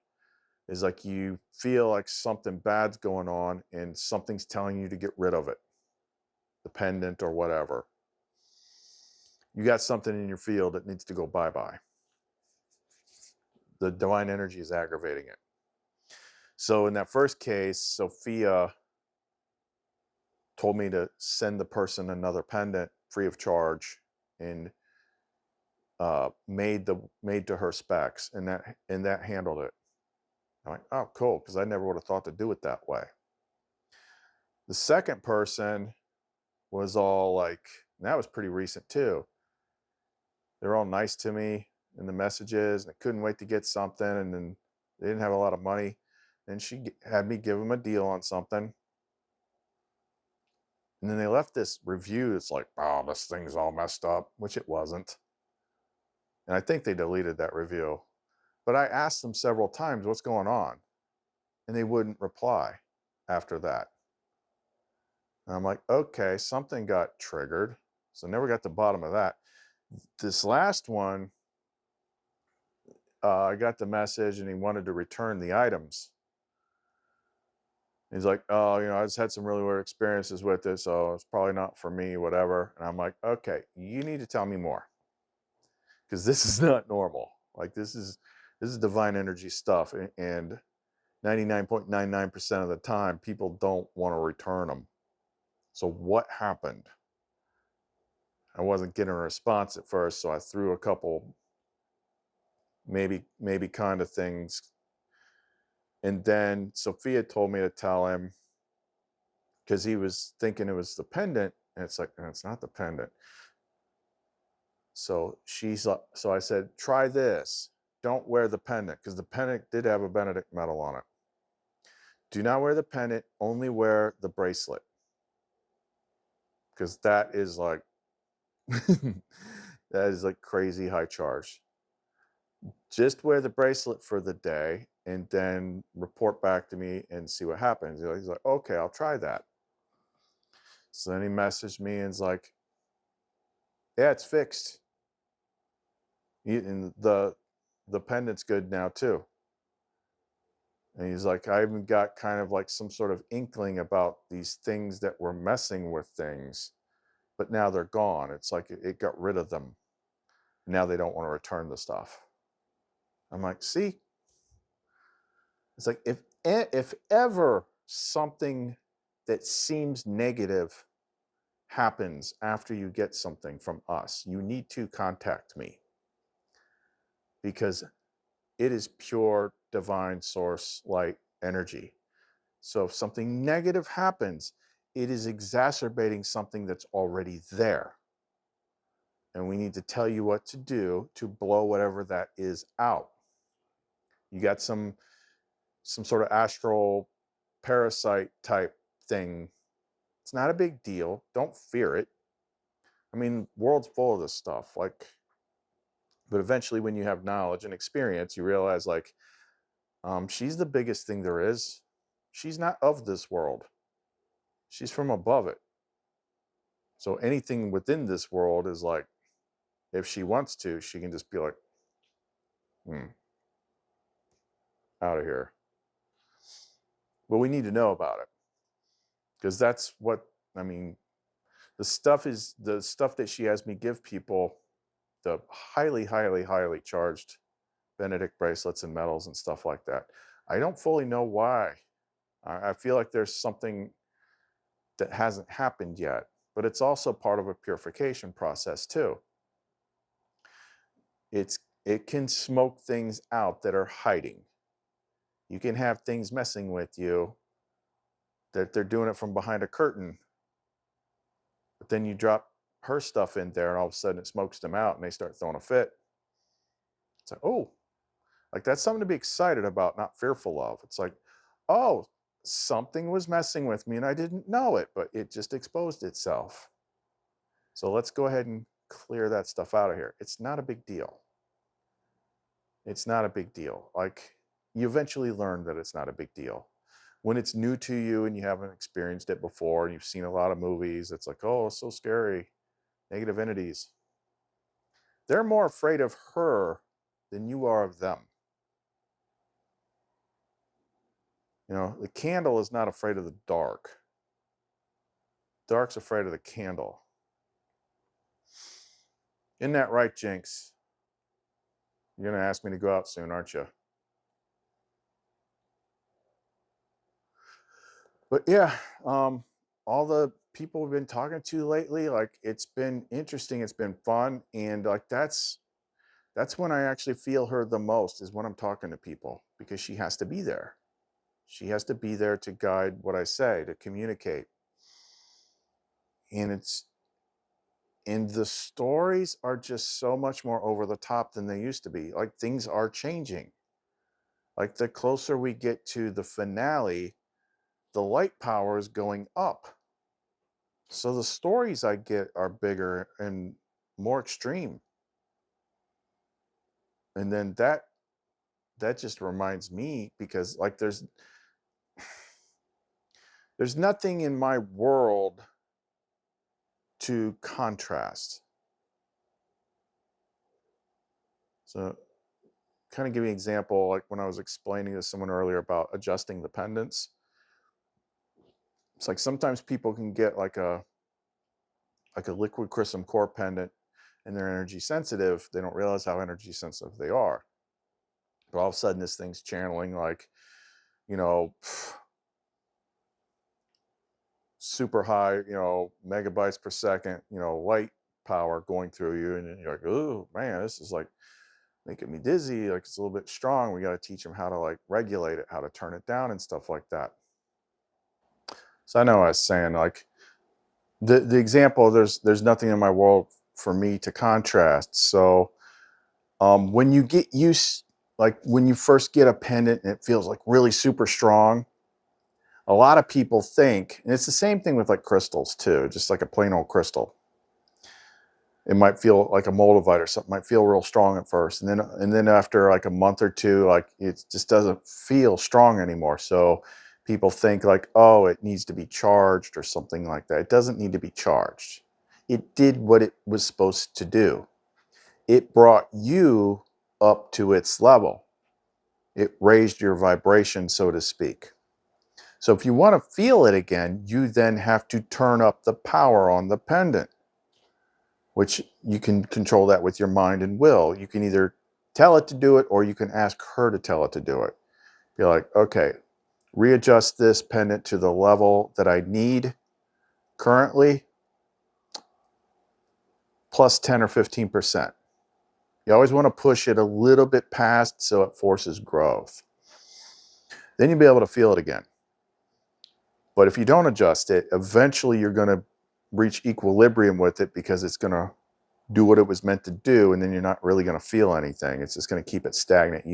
is like you feel like something bad's going on and something's telling you to get rid of it, the pendant or whatever. You got something in your field that needs to go bye-bye. The divine energy is aggravating it. So in that first case, Sophia told me to send the person another pendant free of charge and made to her specs, and that handled it. I'm like, oh, cool, because I never would have thought to do it that way. The second person was all like, and that was pretty recent too. They're all nice to me in the messages, and I couldn't wait to get something, and then they didn't have a lot of money, and she had me give them a deal on something. And then they left this review. It's like, oh, this thing's all messed up, which it wasn't. And I think they deleted that review. But I asked them several times, what's going on? And they wouldn't reply after that. And I'm like, okay, something got triggered. So never got to the bottom of that. This last one, I got the message and he wanted to return the items. He's like, oh, I just had some really weird experiences with this, so it's probably not for me, whatever. And I'm like, okay, you need to tell me more. Because this is not normal. Like this is divine energy stuff. And 99.99% of the time, people don't want to return them. So what happened? I wasn't getting a response at first, so I threw a couple maybe kind of things. And then Sophia told me to tell him because he was thinking it was the pendant, and it's like, no, it's not the pendant. So so I said, try this. Don't wear the pendant because the pendant did have a Benedict medal on it. Do not wear the pendant, only wear the bracelet. Because that is like that is like crazy high charge. Just wear the bracelet for the day and then report back to me and see what happens. He's like, okay, I'll try that. So then he messaged me and is like, yeah, it's fixed. And the pendant's good now too. And he's like, I even got kind of like some sort of inkling about these things that were messing with things, but now they're gone. It's like it got rid of them. Now they don't want to return the stuff. I'm like, see, it's like if ever something that seems negative happens after you get something from us, you need to contact me because it is pure divine source light energy. So if something negative happens, it is exacerbating something that's already there. And we need to tell you what to do to blow whatever that is out. You got some sort of astral parasite type thing. It's not a big deal. Don't fear it. I mean, world's full of this stuff. Like, but eventually when you have knowledge and experience, you realize like, she's the biggest thing there is. She's not of this world. She's from above it. So anything within this world is like, if she wants to, she can just be like, out of here. But we need to know about it, because that's what, I mean, the stuff that she has me give people, the highly, highly, highly charged Benedict bracelets and metals and stuff like that. I don't fully know why. I feel like there's something that hasn't happened yet, but it's also part of a purification process too. It can smoke things out that are hiding. You can have things messing with you that they're doing it from behind a curtain, but then you drop her stuff in there and all of a sudden it smokes them out and they start throwing a fit. It's like, oh, like that's something to be excited about, not fearful of. It's like, oh, something was messing with me and I didn't know it, but it just exposed itself. So let's go ahead and clear that stuff out of here. It's not a big deal. It's not a big deal. Like, you eventually learn that it's not a big deal. When it's new to you and you haven't experienced it before and you've seen a lot of movies, it's like, oh, it's so scary. Negative entities. They're more afraid of her than you are of them. You know, the candle is not afraid of the dark. Dark's afraid of the candle. Isn't that right, Jinx? You're going to ask me to go out soon, aren't you? But yeah, all the people we've been talking to lately, like, it's been interesting. It's been fun. And like, that's when I actually feel her the most, is when I'm talking to people, because she has to be there. She has to be there to guide what I say, to communicate. And the stories are just so much more over the top than they used to be. Like, things are changing. Like, the closer we get to the finale, the light power is going up. So the stories I get are bigger and more extreme. And then that just reminds me, because like there's nothing in my world to contrast. So kind of give you an example, like when I was explaining to someone earlier about adjusting the pendants. It's like sometimes people can get like a liquid crystal core pendant and they're energy sensitive. They don't realize how energy sensitive they are. But all of a sudden this thing's channeling like, you know, super high, you know, megabytes per second, you know, light power going through you. And then you're like, oh man, this is like making me dizzy. Like, it's a little bit strong. We got to teach them how to like regulate it, how to turn it down and stuff like that. So I know I was saying, like, the example, there's nothing in my world for me to contrast. So when you get used, like when you first get a pendant and it feels like really super strong, a lot of people think, and it's the same thing with like crystals too, just like a plain old crystal. It might feel like a moldavite or something, might feel real strong at first. And then after like a month or two, like it just doesn't feel strong anymore. So people think like, oh, it needs to be charged or something like that. It doesn't need to be charged. It did what it was supposed to do. It brought you up to its level. It raised your vibration, so to speak. So if you want to feel it again, you then have to turn up the power on the pendant, which you can control that with your mind and will. You can either tell it to do it or you can ask her to tell it to do it. Be like, okay, readjust this pendant to the level that I need currently, plus 10 or 15%. You always want to push it a little bit past so it forces growth. Then you'll be able to feel it again. But if you don't adjust it, eventually you're going to reach equilibrium with it, because it's going to do what it was meant to do, and then you're not really going to feel anything. It's just going to keep it stagnant.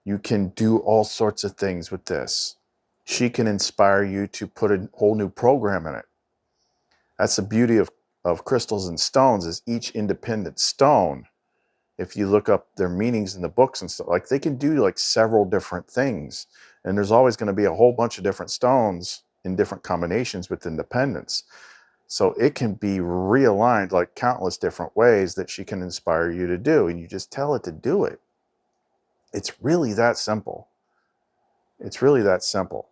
You can do all sorts of things with this. She can inspire you to put a whole new program in it. That's the beauty of crystals and stones, is each independent stone, if you look up their meanings in the books and stuff, like they can do like several different things. And there's always going to be a whole bunch of different stones in different combinations with independence. So it can be realigned like countless different ways that she can inspire you to do. And you just tell it to do it. It's really that simple. It's really that simple.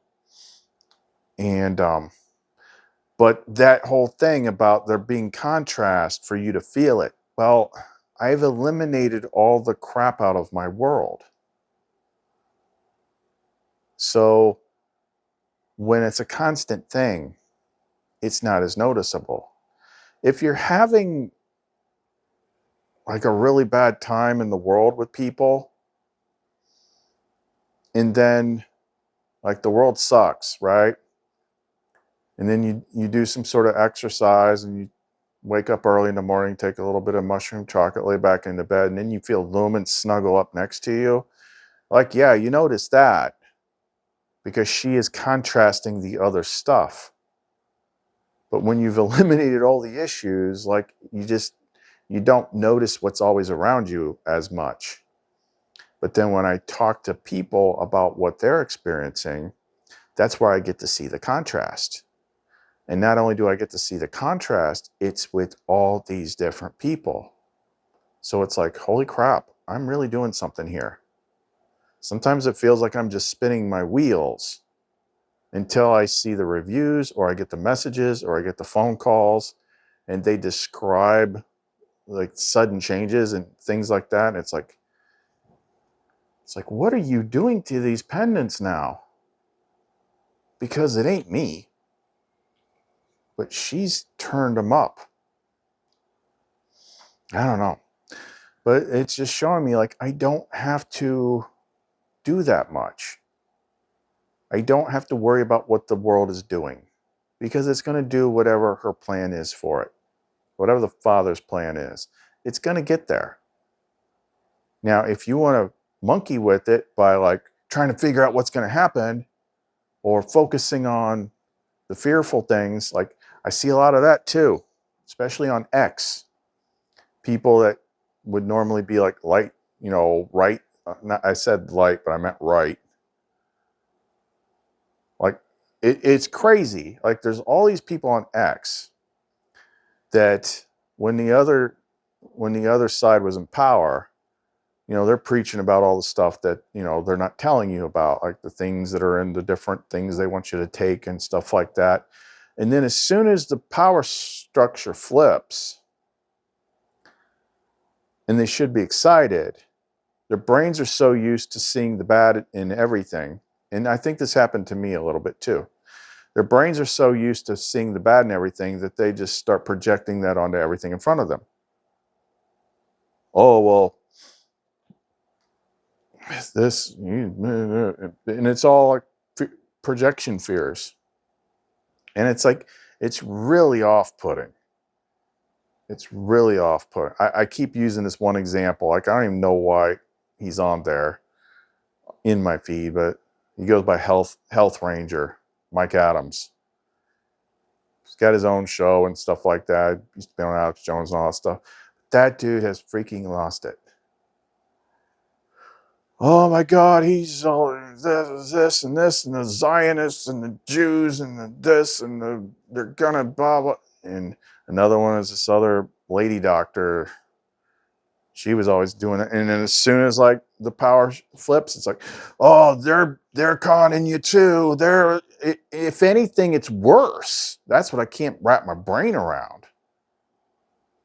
And but that whole thing about there being contrast for you to feel it, well, I've eliminated all the crap out of my world. So when it's a constant thing, it's not as noticeable. If you're having like a really bad time in the world with people, and then like the world sucks, right? And then you do some sort of exercise and you wake up early in the morning, take a little bit of mushroom chocolate, lay back into bed, and then you feel Lumen snuggle up next to you. Like, yeah, you notice that because she is contrasting the other stuff. But when you've eliminated all the issues, like you don't notice what's always around you as much. But then when I talk to people about what they're experiencing, that's where I get to see the contrast. And not only do I get to see the contrast, it's with all these different people. So it's like, holy crap, I'm really doing something here. Sometimes it feels like I'm just spinning my wheels until I see the reviews or I get the messages or I get the phone calls and they describe like sudden changes and things like that. And it's like, what are you doing to these pendants now? Because it ain't me, but she's turned them up. I don't know. But it's just showing me like I don't have to do that much. I don't have to worry about what the world is doing because it's going to do whatever her plan is for it. Whatever the Father's plan is, it's going to get there. Now, if you want to monkey with it by like trying to figure out what's going to happen or focusing on the fearful things, like I see a lot of that too, especially on X. People that would normally be like light, right. I said light, but I meant right. Like it's crazy. Like there's all these people on X that when the other side was in power, they're preaching about all the stuff that, they're not telling you about, like the things that are in the different things they want you to take and stuff like that. And then as soon as the power structure flips, and they should be excited, their brains are so used to seeing the bad in everything. And I think this happened to me a little bit too. Their brains are so used to seeing the bad in everything that they just start projecting that onto everything in front of them. Oh, well, this, and it's all like projection fears. And it's like, it's really off-putting. It's really off-putting. I keep using this one example. Like, I don't even know why he's on there in my feed, but he goes by Health Ranger, Mike Adams. He's got his own show and stuff like that. He's been on Alex Jones and all that stuff. That dude has freaking lost it. Oh my God, he's all this and this and the Zionists and the Jews and the this and they're gonna blah blah. And another one is this other lady doctor. She was always doing it, and then as soon as like the power flips, it's like, oh, they're conning you too. If anything, it's worse. That's what I can't wrap my brain around.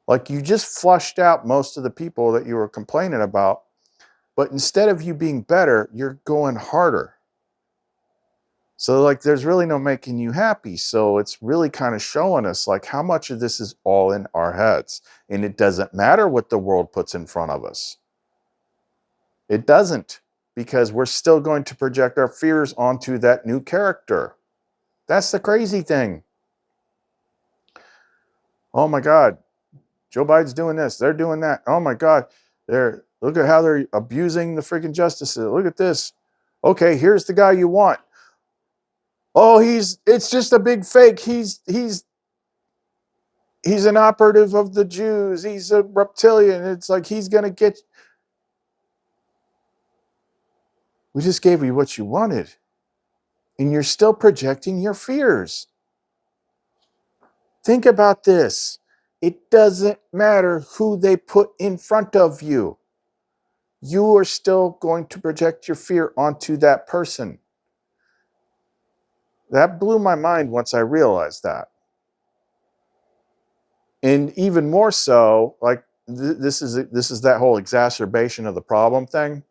Like you just flushed out most of the people that you were complaining about. But instead of you being better, you're going harder. So like there's really no making you happy. So it's really kind of showing us like how much of this is all in our heads. And it doesn't matter what the world puts in front of us. It doesn't, because we're still going to project our fears onto that new character. That's the crazy thing. Oh my God, Joe Biden's doing this. They're doing that. Oh my God, look at how they're abusing the freaking justices. Look at this. Okay, here's the guy you want. Oh, it's just a big fake. He's an operative of the Jews. He's a reptilian. It's like he's going to get. We just gave you what you wanted. And you're still projecting your fears. Think about this. It doesn't matter who they put in front of you. You are still going to project your fear onto that person. That blew my mind once I realized that. And even more so, like this is that whole exacerbation of the problem thing.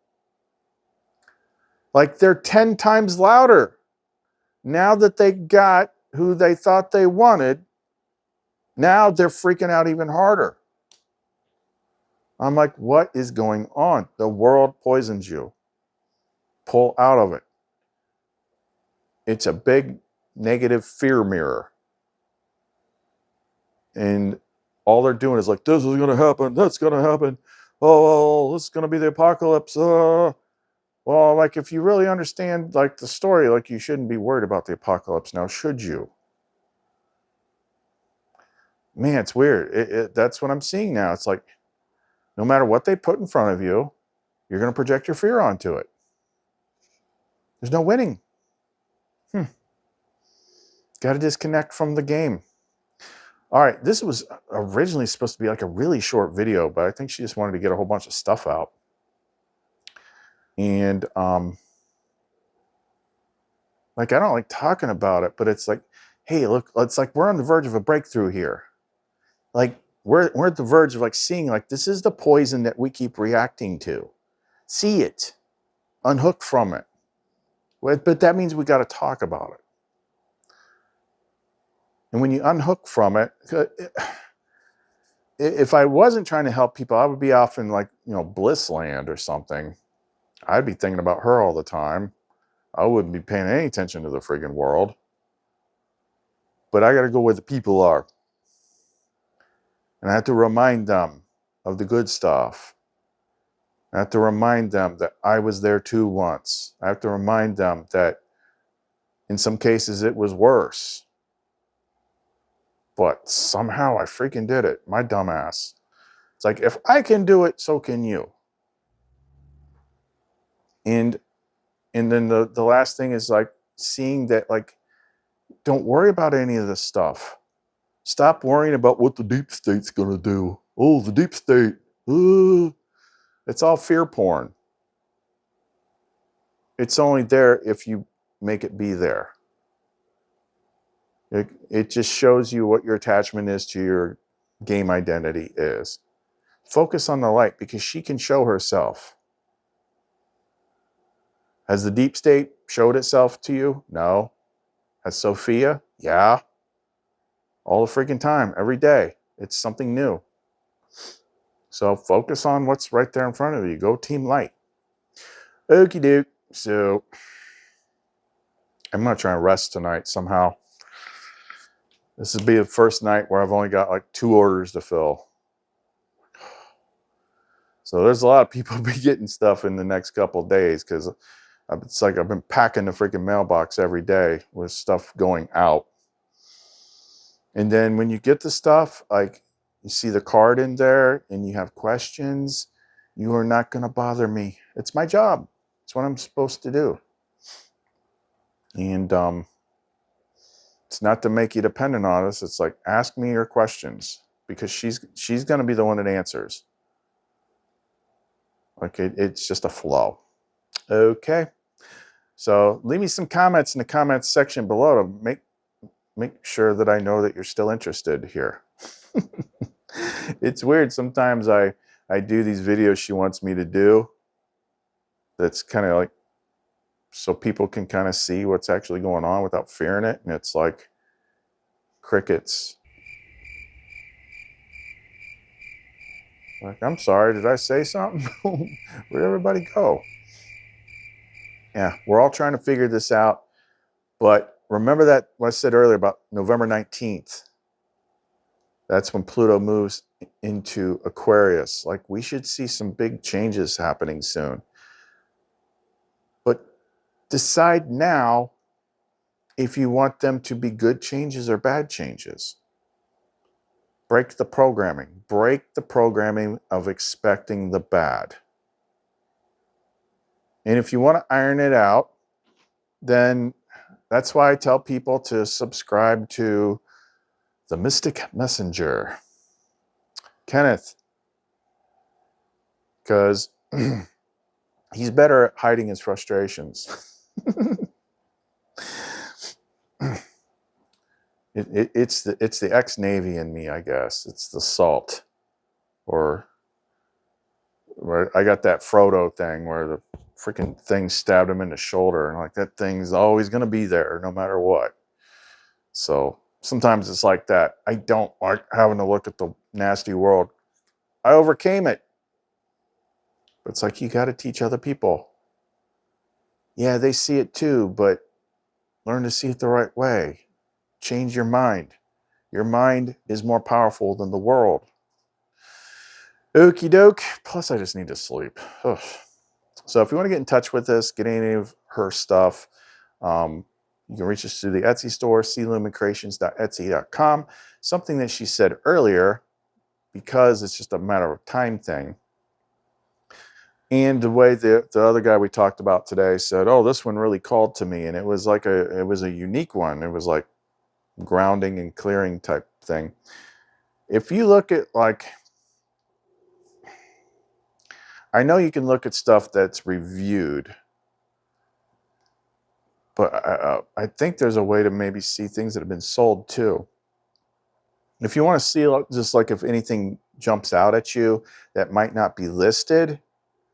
Like they're 10 times louder now that they got who they thought they wanted. Now they're freaking out even harder. I'm like, what is going on? The world poisons you. Pull out of it. It's a big negative fear mirror. And all they're doing is like, this is going to happen. That's going to happen. Oh, this is going to be the apocalypse. Well, like if you really understand like the story, like you shouldn't be worried about the apocalypse now, should you? Man, it's weird. That's what I'm seeing now. It's like, no matter what they put in front of you, you're going to project your fear onto it. There's no winning. Got to disconnect from the game. All right, this was originally supposed to be like a really short video, but I think she just wanted to get a whole bunch of stuff out. And like I don't like talking about it, but it's like, hey, look, it's like we're on the verge of a breakthrough here. Like we're at the verge of like seeing like this is the poison that we keep reacting to. See it, unhook from it. But that means we got to talk about it. And when you unhook from it, if I wasn't trying to help people, I would be off in like, bliss land or something. I'd be thinking about her all the time. I wouldn't be paying any attention to the friggin' world. But I got to go where the people are. And I have to remind them of the good stuff. I have to remind them that I was there too once. I have to remind them that in some cases it was worse. But somehow I freaking did it. My dumbass. It's like, if I can do it, so can you. And then the last thing is like seeing that, like, don't worry about any of this stuff. Stop worrying about what the deep state's going to do. Oh, the deep state. It's all fear porn. It's only there if you make it be there. It just shows you what your attachment is to your game identity is. Focus on the light because she can show herself. Has the deep state showed itself to you? No. Has Sophia? Yeah. All the freaking time, every day. It's something new. So focus on what's right there in front of you. Go team light. Okie doke. So I'm going to try and rest tonight somehow. This will be the first night where I've only got like 2 orders to fill. So there's a lot of people be getting stuff in the next couple of days because it's like I've been packing the freaking mailbox every day with stuff going out. And then when you get the stuff, like you see the card in there and you have questions, you are not going to bother me. It's my job. It's what I'm supposed to do. And it's not to make you dependent on us. It's like, ask me your questions because she's going to be the one that answers. Okay, it's just a flow. Okay. So leave me some comments in the comments section below to make sure that I know that you're still interested here. It's weird. Sometimes I do these videos she wants me to do. That's kind of like so people can kind of see what's actually going on without fearing it. And it's like crickets. Like, I'm sorry, did I say something? Where'd everybody go? Yeah, we're all trying to figure this out. But remember that what I said earlier about November 19th. That's when Pluto moves into Aquarius. Like, we should see some big changes happening soon. But decide now if you want them to be good changes or bad changes. Break the programming. Break the programming of expecting the bad. And if you want to iron it out, then that's why I tell people to subscribe to the Mystic Messenger, Kenneth, because he's better at hiding his frustrations. It's the ex-Navy in me, I guess. It's the salt, or where I got that Frodo thing where the freaking thing stabbed him in the shoulder, and like that thing's always gonna be there no matter what. So sometimes it's like that. I don't like having to look at the nasty world. I overcame it. But it's like you got to teach other people. Yeah, they see it too, but learn to see it the right way. Change your mind. Your mind is more powerful than the world. Okie doke. Plus, I just need to sleep. Ugh. So, if you want to get in touch with us, get any of her stuff, you can reach us through the Etsy store, clumencreations.etsy.com. Something that she said earlier, because it's just a matter of time thing. And the way the other guy we talked about today said, "Oh, this one really called to me," and it was a unique one. It was like grounding and clearing type thing. If you look at, like, I know you can look at stuff that's reviewed, but I think there's a way to maybe see things that have been sold too. If you want to see, just like, if anything jumps out at you that might not be listed,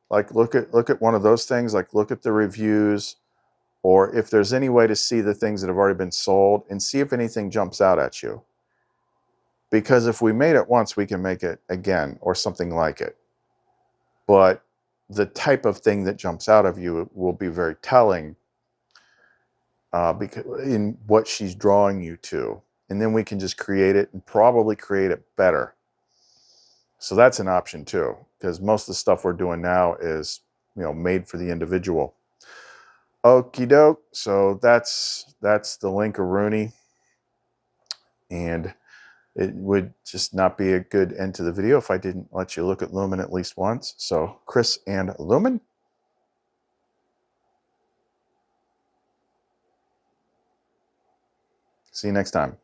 like look at one of those things, like look at the reviews, or if there's any way to see the things that have already been sold and see if anything jumps out at you. Because if we made it once, we can make it again or something like it. But the type of thing that jumps out of you will be very telling, because in what she's drawing you to. And then we can just create it and probably create it better. So that's an option too, because most of the stuff we're doing now is, made for the individual. Okie doke. So that's the Link-a-Rooney, and it would just not be a good end to the video if I didn't let you look at Lumen at least once. So Chris and Lumen. See you next time.